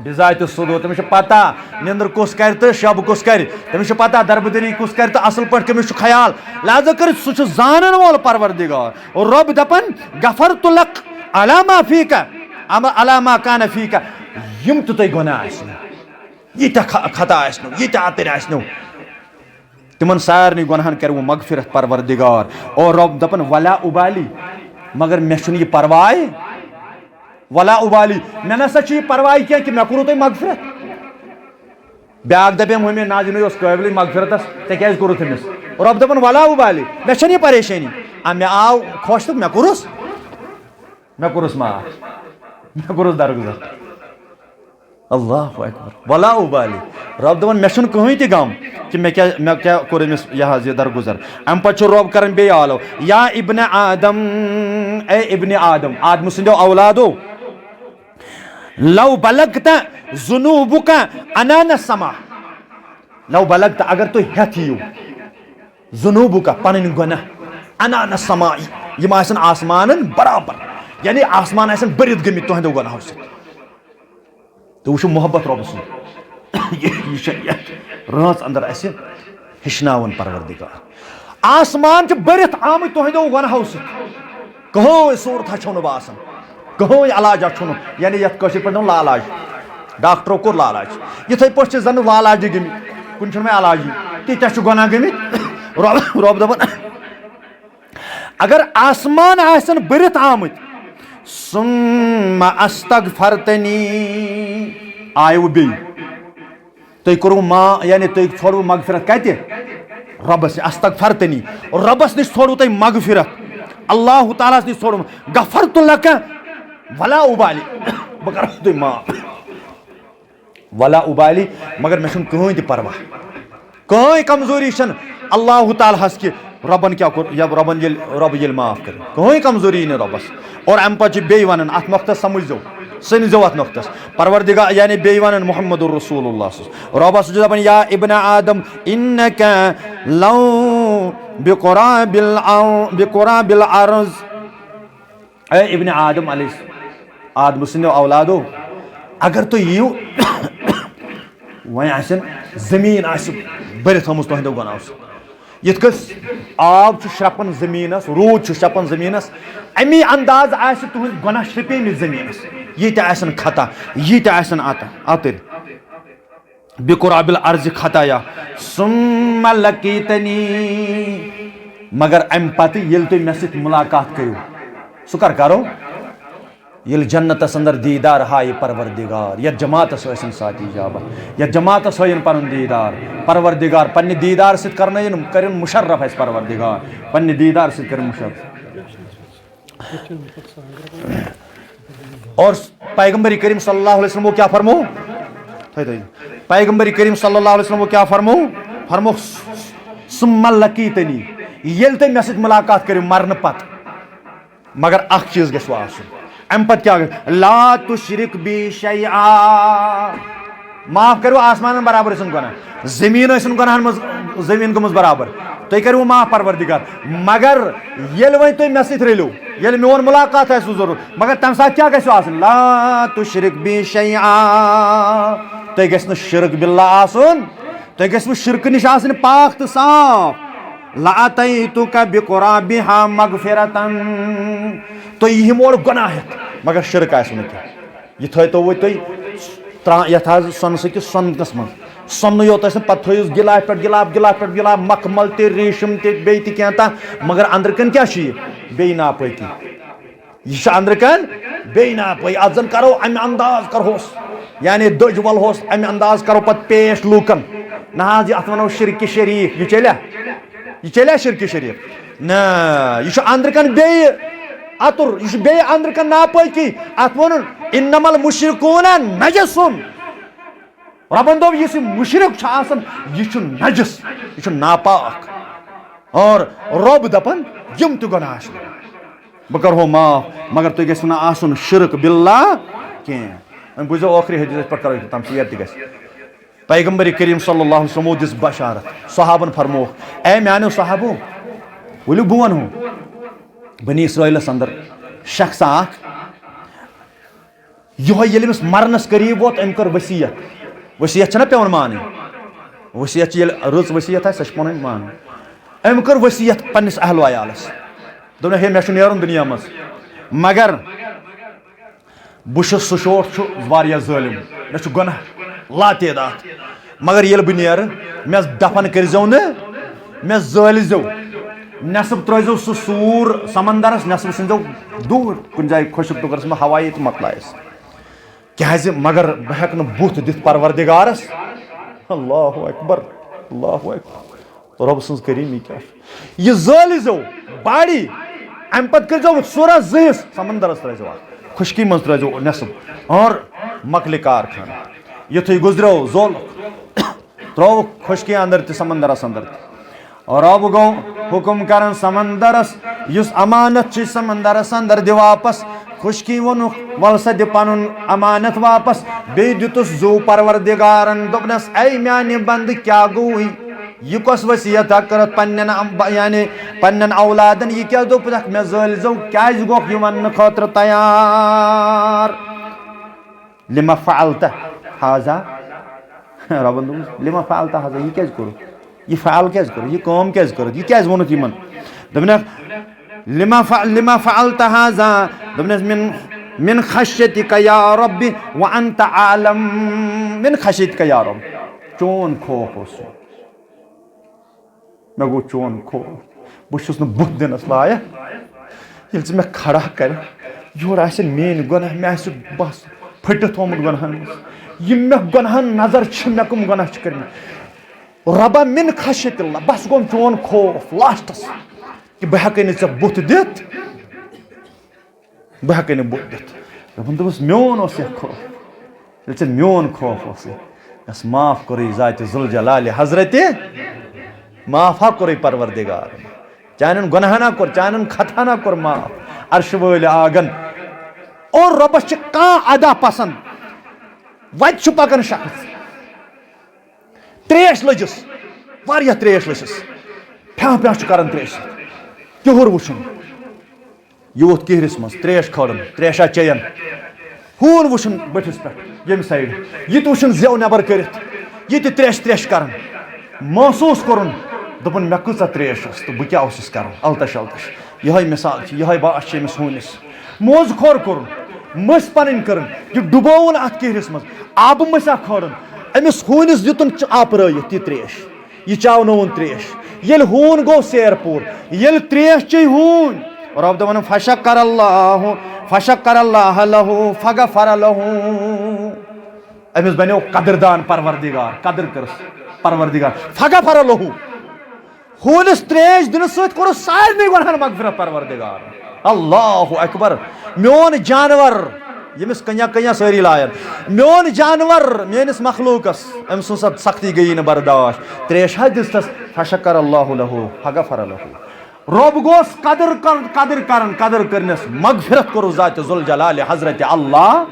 بِذاتِ صُدوٗر تٔمِس چھِ پتہ نِندٕر کُس کرِ تہٕ شب کُس کرِ تٔمِس چھِ پتہ دربٕدٔری کُس کرِ تہٕ اصل پٲٹھۍ کٔمِس چھُ خیال لہٰذا کٔرِتھ سُہ چھُ زانن وول پروردگار اور رۄب دپان غفرت لک علی ما فیک علی ما کان فیک یم تہِ تۄہہِ گۄناہ آسنو ییٖتیٛاہ خطا آسنو ییٖتیٛاہ اتٕرۍ آسنو تِمن سارنٕے گۄنہن کرِ مغفرت پروردگار اور رۄب دپان ولا اُبالی مگر مےٚ چھُنہٕ یہِ پرواے ولا اُبالی مےٚ نسا چھُ یہِ پرواے کینٛہہ کہِ مےٚ کوٚروٕ تۄہہِ مغفرت بیاکھ دپیم ہُمے ناظریٖن اوس قٲبلٕے مغفرتس ژےٚ کیٛازِ کوٚرُتھ أمِس رۄب دپان ولا اُبالی مےٚ چھنہٕ یہِ پریشٲنی مےٚ آو خۄش تہٕ مےٚ کوٚرُس معاف مےٚ کوٚرُس درگُزر اللہ اکبر ولا اُبالی رب دپان مےٚ چھُنہٕ کٕہٕنۍ تہِ غم کہِ مےٚ کیٛاہ کوٚر أمِس یہِ حظ یہِ درگُزر امہِ پتہٕ چھُ رۄب کران بیٚیہِ آلو یا ابنِ آدم اے ابنِ آدم آدمہٕ سٕنٛدیو اولادو لو بلغت ذنوبک عنان السما لو بلغت اگر تُہۍ ہٮ۪تھ یِیِو ذنوبک پنٕنۍ گۄناہ عنان السما یِم آسن آسمانن برابر یعنی آسمان آسن بٔرِتھ گٔمٕتۍ تُہنٛدیو گۄناہو سۭتۍ تُہۍ وٕچھِو محبت رۄبہٕ سُنٛد یہِ چھِ یتھ رٲژ انٛدر اسہِ ہیٚچھناوان پروردگار آسمان چھِ بٔرِتھ آمٕتۍ تُہنٛدیو گۄناہو سۭتۍ کٕہٕنۍ صوٗرتھا چھو نہٕ باسان کٕہٕنۍ علاجا چھُنہٕ یعنی یتھ کٲشِر پٲٹھۍ لالاج ڈاکٹرو کوٚر لالاج یِتھٕے پٲٹھۍ چھِ زن لالاجہِ گٔمٕتۍ کُنہِ چھُنہٕ وۄنۍ علاجی تیٖتیٛاہ چھِ گۄناہ گٔمٕتۍ رۄب دپان اگر آسمان آسن بٔرِتھ آمٕتۍ ثُمَّ استغفرتنی آیوٕ بیٚیہِ تُہۍ کوٚروٕ یعنی تُہۍ ژھانڈوٕ مغفرت کتہِ رۄبس استغفرتنی رۄبس نِش ژھانڈوٕ تۄہہِ مغفرت اللہ تعالیٰ ہس نِش ژھانڈوٕ غفرت لک ولا اُبالی بہٕ کرہو تۄہہِ معاف ولا اُبالی مگر مےٚ چھُنہٕ کٕہٕنۍ تہِ پرواہ کٕہٕنۍ کمزوری چھنہٕ اللہ تعالیٰ ہس کہِ رۄبن کیٛاہ کوٚر یا رۄبن ییٚلہِ معاف کرِ کٕہٕنۍ کمزوری یی نہٕ رۄبس اور امہِ پتہٕ چھِ بیٚیہِ ونان اتھ نۄقطس سمجھزیو سٔنزیو اتھ نۄقطس پروردگار یعنی بیٚیہِ ونان محمد رسول اللہ رۄبس چھُ دپان یا ابنِ آدم انک لو بقراب الارض اے ابنِ آدم علیہ آدمہٕ سٕنٛدیو اولادو اگر تُہۍ یِیِو وۄنۍ آسن زٔمیٖن آسہِ بٔرِتھ تھٲومٕژ تُہنٛدیو گۄناہو سۭتۍ یِتھ کٔنۍ آب چھُ شرٛپان زٔمیٖنس روٗد چھُ شرٛپان زٔمیٖنس امی انداز آسہِ تُہنٛدۍ گۄناہ شرٛپیمٕتۍ زٔمیٖنس ییٖتیٛاہ آسن خطا ییٖتیٛاہ آسن اتٕرۍ بقراب الارض خطایا ثُمَّ لقیٖتنی مگر امہِ پتہٕ ییٚلہِ تُہۍ مےٚ سۭتۍ مُلاقات کٔرِو سُہ کر کرو یل جنتس اندر دیدار ہائی پروردگار یت جماعتس ٲسِن ساتھی جابت یت جماعتس ہٲیِن پنُن دیدار پروردگار پننہِ دیدار سۭتۍ کرنٲیِن کٔرِن مُشرف اَسہِ پروردگار پننہِ دیدار سۭتۍ کٔرِن مُشرف اور پیغمبر کریم صلی اللہ علیہ وسلم وہ کیا فرمو پیغمبر کریم صلی اللہ علیہ وسلم وہ کیا فرمو ثم لقیتنی ییٚلہِ تُہۍ مےٚ سۭتۍ مُلاقات کٔرِو مرنہٕ پتہٕ مگر اکھ چیٖز گژھوٕ آسُن امہ پتہٕ کیا گژھِ لا تشرک بی شیئا معاف کرو آسمان برابر ٲسِن گۄناہ زمیٖن ٲسِن گۄناہن منٛز زمیٖن گٔمٕژ برابر تُہۍ کٔرِو معاف پروردگار مگر ییٚلہِ وۄنۍ تُہۍ مےٚ سۭتۍ رٔلِو ییٚلہِ میون مُلاقات آسِوٕ ضروٗرت مگر تمہِ ساتہٕ کیٛاہ گژھِوٕ آسُن لا تشرک بی شیئا تُہۍ گژھِ نہٕ شرک باللہ آسُن تُہۍ گژھِوٕ شرکہٕ نِش آسٕنۍ پاک تہٕ صاف لأتیتک بقرابها مغفرتن تُہۍ یِہِم اور گۄناہ ہٮ۪تھ مگر شرک آسہِ نہٕ کینٛہہ یہِ تھٲیتو وۄنۍ تُہۍ یتھ حظ سۄنہٕ سٕکِس سۄنتس منٛز سۄنہٕ یوت ٲسۍ نہٕ پتہٕ تھٲیِوس گِلاس پٮ۪ٹھ گِلاب گِلاس پٮ۪ٹھ گِلاب مخمل تہِ ریٖشم تہِ بیٚیہِ تہِ کینٛہہ تانۍ مگر أنٛدرٕ کَنۍ کیٛاہ چھُ یہِ بیٚیہِ ناپٲکی یہ أنٛدرٕ کَنۍ بیٚیہِ ناپٲکی اتھ زن کرو امہِ انداز کرہوس یعنی دٔج ولہوس امہِ انداز کرو پتہٕ پیش لوٗکن نہ حظ یہِ اتھ ونو شرکہِ شریٖف یہِ چلیا شرکہِ شریٖف نہ یہِ چھُ أنٛدرٕ کَنۍ بیٚیہِ اتُر یہ بیٚیہِ أنٛدرٕ کَنۍ ناپٲکی اتھ ووٚنُن انما المشرکون نجسن ربن دوٚپ یُس یہِ مُشرک چھُ آسان یہِ چھُ نجس یہِ چھُ ناپاک اور رۄب دپان یِم تہِ گۄناہ چھِ بہٕ کرہو معاف مگر تُہۍ گژھِو نہٕ آسُن شرک باللہ کینٛہہ وۄنۍ بوٗزِو ٲخری حدیث پٮ۪ٹھ کرو تَمہِ سۭتۍ یہِ تہِ گژھِ پیغمبر کریم صلی اللہ علیہ وسلم دِژ بشارت صحابن فرمووُکھ اے میانیو صحابو ؤلِو بہٕ ونہو بنی اسرائیلس اندر شخص اکھ یہوے ییٚلہِ أمِس مرنس قریٖب ووت أمۍ کٔر ؤصیت چھنہ پیوان مانٕنۍ ؤصیت چھِ ییٚلہِ رٕژ ؤصیت آسہِ سۄ چھِ پانہٕ مانٕنۍ أمۍ کٔر ؤصیت پننِس اہل و عیالس دوٚپُن ہے مےٚ چھُ نیرُن دُنیا منٛز مگر بہٕ چھُس سُہ شوٹ چھُ واریاہ ظٲلِم مےٚ چھُ گۄناہ لاتعداد مگر ییٚلہِ بہٕ نیرٕ مےٚ دفن کٔرۍزیو نہٕ مےٚ زٲلۍزیو نٮ۪صٕب ترٲیزیو سُہ سوٗر سمندرس نٮ۪صٕب ژھٕنزیو دوٗر کُنہِ جایہِ خۄشک ٹُکرس منٛز ہوایی تہٕ مۄکلایس کیٛازِ مگر بہٕ ہٮ۪کہٕ نہٕ بُتھ دِتھ پروردگارس اللہ اکبر رۄبہٕ سٕنٛز کریٖمی کیٛاہ چھِ یہِ زٲلۍزیو باڑی امہِ پتہٕ کٔرۍزیو ژورس زٕ حصہٕ سمندرس ترٲیزیو اکھ خُشکی منٛز ترٲیزیو نٮ۪صٕب اور مۄکلہِ کارخان یُتھُے گُزریو زولُکھ ترٛووُکھ خُشکی اندر تہِ سمندرس اندر تہِ رب گوٚو حُکُم کران سمندرس یُس امانت چھُ سمندرس اندر دِ واپس خُشکی ووٚنُکھ ول سا دِ پنُن امانت واپس بیٚیہِ دِتُس زوٗ پروردگارن دوٚپنس اے میانہِ بنٛدٕ کیٛاہ گوٚو یہِ کۄس ؤصیت کٔرٕتھ پننٮ۪ن یعنی پننٮ۪ن اولادن یہِ کیٛاہ دوٚپُکھ مےٚ زٲلۍزیو کیٛازِ گوٚکھ یہِ وننہٕ خٲطرٕ تیار لِما فعلت ہاذا رۄبن دوٚپُس لِما فعلت ہاذا یہِ کیٛازِ کوٚرُکھ یہِ فعل کیٛازِ کوٚرُتھ یہِ کٲم کیٛازِ کٔرٕتھ یہِ کیٛازِ ووٚنُکھ یِمن دوٚپنکھ لِما فعلت ہاذا دوٚپنس من خشیتک یا رب وانت عالم من خشیتک یا رب چون خوف اوس مےٚ گوٚو چون خوف بہٕ چھُس نہٕ بُتھ دِنس لایق ییٚلہِ ژٕ مےٚ کھڑا کرکھ یورٕ آسن میٲنۍ گۄناہ مےٚ آسہِ بس پھٔٹِتھ تھومُت گۄناہن منٛز یِم مےٚ گۄناہن نظر چھِ مےٚ کٕم گۄناہ چھِ کٔرمٕتۍ رۄبا من خشیت اللہ بس گوٚم چون خوف لاسٹس کہِ بہٕ ہٮ۪کے نہٕ ژےٚ بُتھ دِتھ بہٕ ہٮ۪کے نہٕ بُتھ دِتھ دوٚپُس میون اوس یہِ خوف ییٚلہِ ژےٚ میون خوف اوسُے یس معاف کوٚرُے ذاتہِ ذوالجلالِ حضرتِ معاف ہا کوٚرُے پروردگار چانٮ۪ن گۄناہن ہا کوٚر چانٮ۪ن خطاہن ہا کوٚر معاف عرشہٕ وٲلۍ آگن اور رۄبس چھِ کانٛہہ ادا پسنٛد وتہِ چھُ پکان شخص تریش لٔجِس واریاہ تریش لٔجِس پھیٛا پھیٛا چھُ کران تریشہِ سۭتۍ کِہُر وٕچھُن یہِ ووٚتھ کِہرِس منٛز تریش کھٲلُن تریشا چیٚین ہوٗن وٕچھُن بٔٹھِس پٮ۪ٹھ ییٚمہِ سایڈٕ یہِ تہِ وٕچھُن زٮ۪و نٮ۪بر کٔرِتھ یہِ تہِ تریش کران محسوٗس کوٚرُن دوٚپُن مےٚ کۭژاہ تریش ٲس تہٕ بہٕ کیٛاہ اوسُس کران التش التش یِہوے مِثال چھِ یِہوے باس چھِ أمِس ہوٗنِس موزٕ کھور کوٚرُن مٔسۍ پنٕنۍ کٔرٕن یہِ ڈُبووُن اتھ کِہرِس منٛز آبہٕ مٔسیا کھٲلُن أمِس ہوٗنِس دِتُن آپرٲیِتھ یہِ تریش یہِ چاونووُن تریش ییٚلہِ ہوٗن گوٚو سیر پوٗر ییٚلہِ تریش چیٚیہِ ہوٗنۍ رۄب دَپان فشکر اللہ فشکر اللہ لہو فغفر لہو امس بنیو قدردان پروردگار قدر کرس پروردگار فغفر لہو ہونس تریش دن ست کور سارے گناہن مغفرت پروردگار اللہ اکبر میون جانور یمس کنیا کنیا ساری لائن میون جانور میانس مخلوقس ام سن سختی گئی نا برداشت تریش دستس فشکر اللہ لہو فغفر لہو رب گوس قدر کرنس مغفرت کور ذات ذوالجلال حضرت اللہ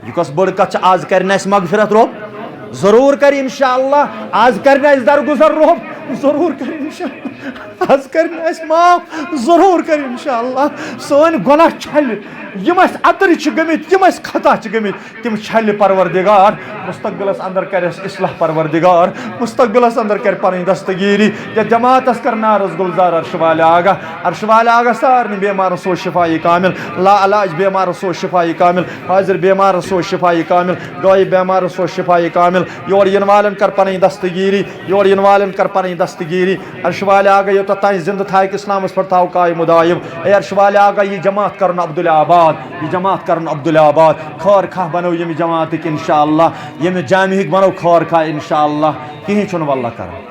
یہ کس بڑ کت آز کرنا مغفرت رب ضرور کر انشاءاللہ آز کرنا درگزر رب ضرور کر انشاءاللہ آز کرنا معاف ضرور کر انشاءاللہ سون گناہ چھل یم عطر گمت یم خطا گمت تم چھل پروردگار مستقبلس اندر کرس اصلاح پروردگار مستقبلس اندر کر پن دستگیری یا جماعتس کر نارس گلزار عرش والے آگاہ سارے بیمار سو شفائی کامل لا علاج بیمار سو شفائی کامل حاضر بیمار سو شفائی کامل گوئی بیمار سو شفائی کامل یور ین والن کر پن دستگیری یور ین والن کر پن دستگیری عرش والے آگاہ یوتت تان زندہ تھائک اسلامس پر تھاو قائم و دائم اے عرش والے آگاہ یہ جماعت کرن عبدالآباد یہ جماعت کرن عبدالآباد خور کھاہ بنو یم جماعت انشاءاللہ یم جامع بنو خور کھاہ انشاءاللہ کہیں چھن واللہ کرن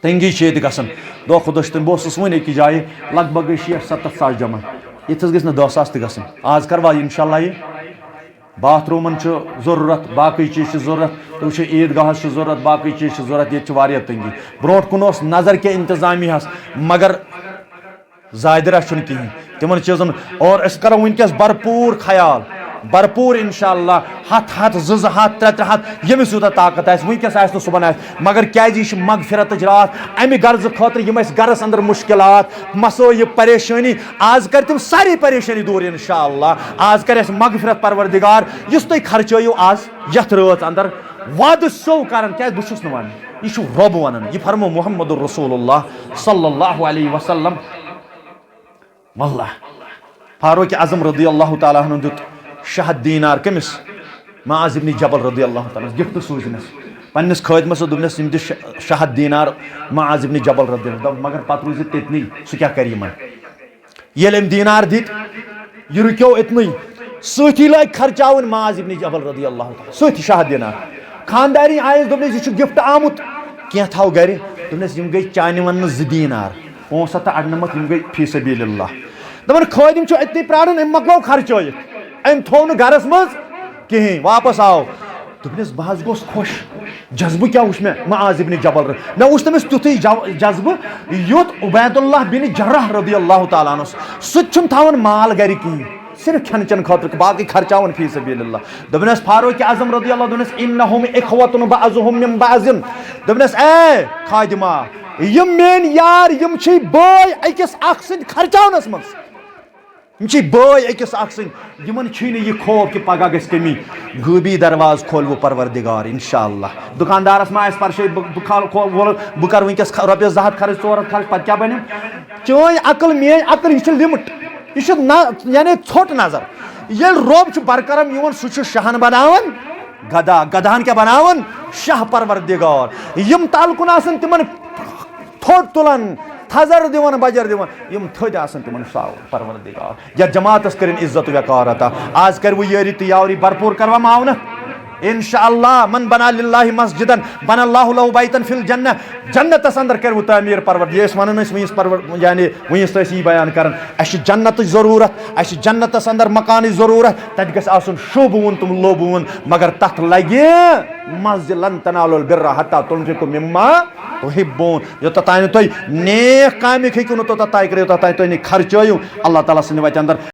تنگی چیت گسن دو خودش تم بوسس ون ایک جائے لگ بھگ 60-70 ساس جمع یتس گھس نا 10 ساس تہ گسن آز کروا انشاءاللہ یہ باتھ رومن ضرورت باقی چیز ضرورت تو عید گاہ ضرورت باقی چیز ضرورت یہ واریاہ تنگی برونٹ کن اس نظر کے انتظامی ہس مگر زائدرہ چھ کہین تمن چیزن اور اس کرو ونکس بھرپور خیال بھرپور انشاءاللہ ہتھ زٕ ہتھ ترٛےٚ ہتھ ییٚمِس یوٗتاہ طاقت آسہِ ونکس آسہِ نہٕ صبحن آسہِ مگر کیازِ یہ چھِ مغفرتٕچ رات امہِ غرضہٕ خٲطرٕ یِم اَسہِ گرس اندر مشکلات مسٲیب پریشٲنی آز کر تم ساری پریشانی دور انشاءاللہ آز کر اَسہِ مغفرت پروردگار یُس تُہۍ خرچٲیِو آز یتھ رٲژ اندر وعدٕ سو کران کیازِ بہٕ چھُس نہٕ ونان یہ چھُ رۄب ونان یہ فرمو محمد رسول اللہ صلی اللہ علیہ وسلم واللہ فاروق اعظم رضی اللہ تعالیٰ عنہ دیت 100 دینار کمس معاذ ابن جبل رضی اللہ تعالیٰ گفٹ سوزنس پنس خادمس دوپنس یم دِ 100 دینار معاذ ابن جبل رضی اللہ مگر پتہ روز تتنی سہ کیا کر یمن یل ام دینار دت یہ رکیو اتنی سۭتی لگ خرچاون معاذ ابن جبل رضی اللہ تعالیٰ سۭتی 100 دینار خانداری آیس دوپنس یہ گفٹ آمت کی تھاو گر دوپنس یم گئی چانہ ون 2 دینار 598 یم گئی فی سبیل اللہ دپان خادم چھ اتنی پرارن ام مکلو خرچٲیِتھ ام تھو نہٕ گرس منٛز کہین واپس آو دوپنس بہٕ حظ گوس خوش جذبہٕ کیاہ وٕچھ مےٚ معاذ ابن جبل مےٚ وٕچھ تٔمِس تیُتھُے جذبہٕ یُتھ عبید اللہ بن جرح رضی اللہ تعالیٰ عنہ سُہ تہِ چھُنہٕ تھاوان مال گرِ کہین صرف کھٮ۪ن چٮ۪ن خٲطرٕ باقٕے خرچاوان فی سبیل اللہ دوپنس فاروق اعظم رضی اللہ دوپنس انہم اخوتن بعضهم من بعض دوپنس اے خادمہ یم میٲنۍ یار یم چھِ بٲے أکِس اکھ سٕنٛدۍ خرچاونس منٛز یم چھ بٲے أکِس اکھ سٕنٛدۍ یمن چھُے نہٕ یہِ خوف کہ پگاہ گژھِ کمی غٲبی درواز کھولوٕ پروردگار انشاءاللہ دکاندارس ما آسہِ پرشے بہٕ کر ونکس رۄپیس 200 خرچ 400 خرچ پتہٕ کیاہ بنہِ چٲنۍ عقل میٲنۍ عقل یہ چھِ لمٹ یہ چھِ یعنی ژھوٚٹ نظر ییٚلہِ رۄب چھُ برکرم یِوان سُہ چھُ شاہن بناوان گدا گدہن کیاہ بناوان شاہ پروردگار یم تلکُن آسان تمن تھوٚد تُلان تھزر دِوان بجر دِوان یم تھٔدۍ آسان تمن شاہ پروردگار یا جماعتس کرن عزت وقار عطا آز کرو یٲری تہٕ یاوری بھرپور کروا معاونہ انشاءاللہ من بنا للہ مسجدن بنا اللہ لہ بیتن فی الجنہ جنتس اندر کرو تعمیر پرور یہ ونان ونس یعنی ونس یہ بیان کران اس جنت ضرورت اس جنتس اندر مکان ضرورت تت گژھِ آسُن شوبوُن تم لوبوُن مگر تتھ لگہِ مزٕ لن تنالوا البر حتى تنفقوا مما تحبون یوتتھ تانۍ تُہۍ نیک کامہِ ہیٚکِو نہٕ توٚتتھ تانۍ کٔرِتھ یوتتھ تانۍ تُہۍ نہٕ خرچٲیِو اللہ تعالیٰ سٕنٛدِ وتہِ اندر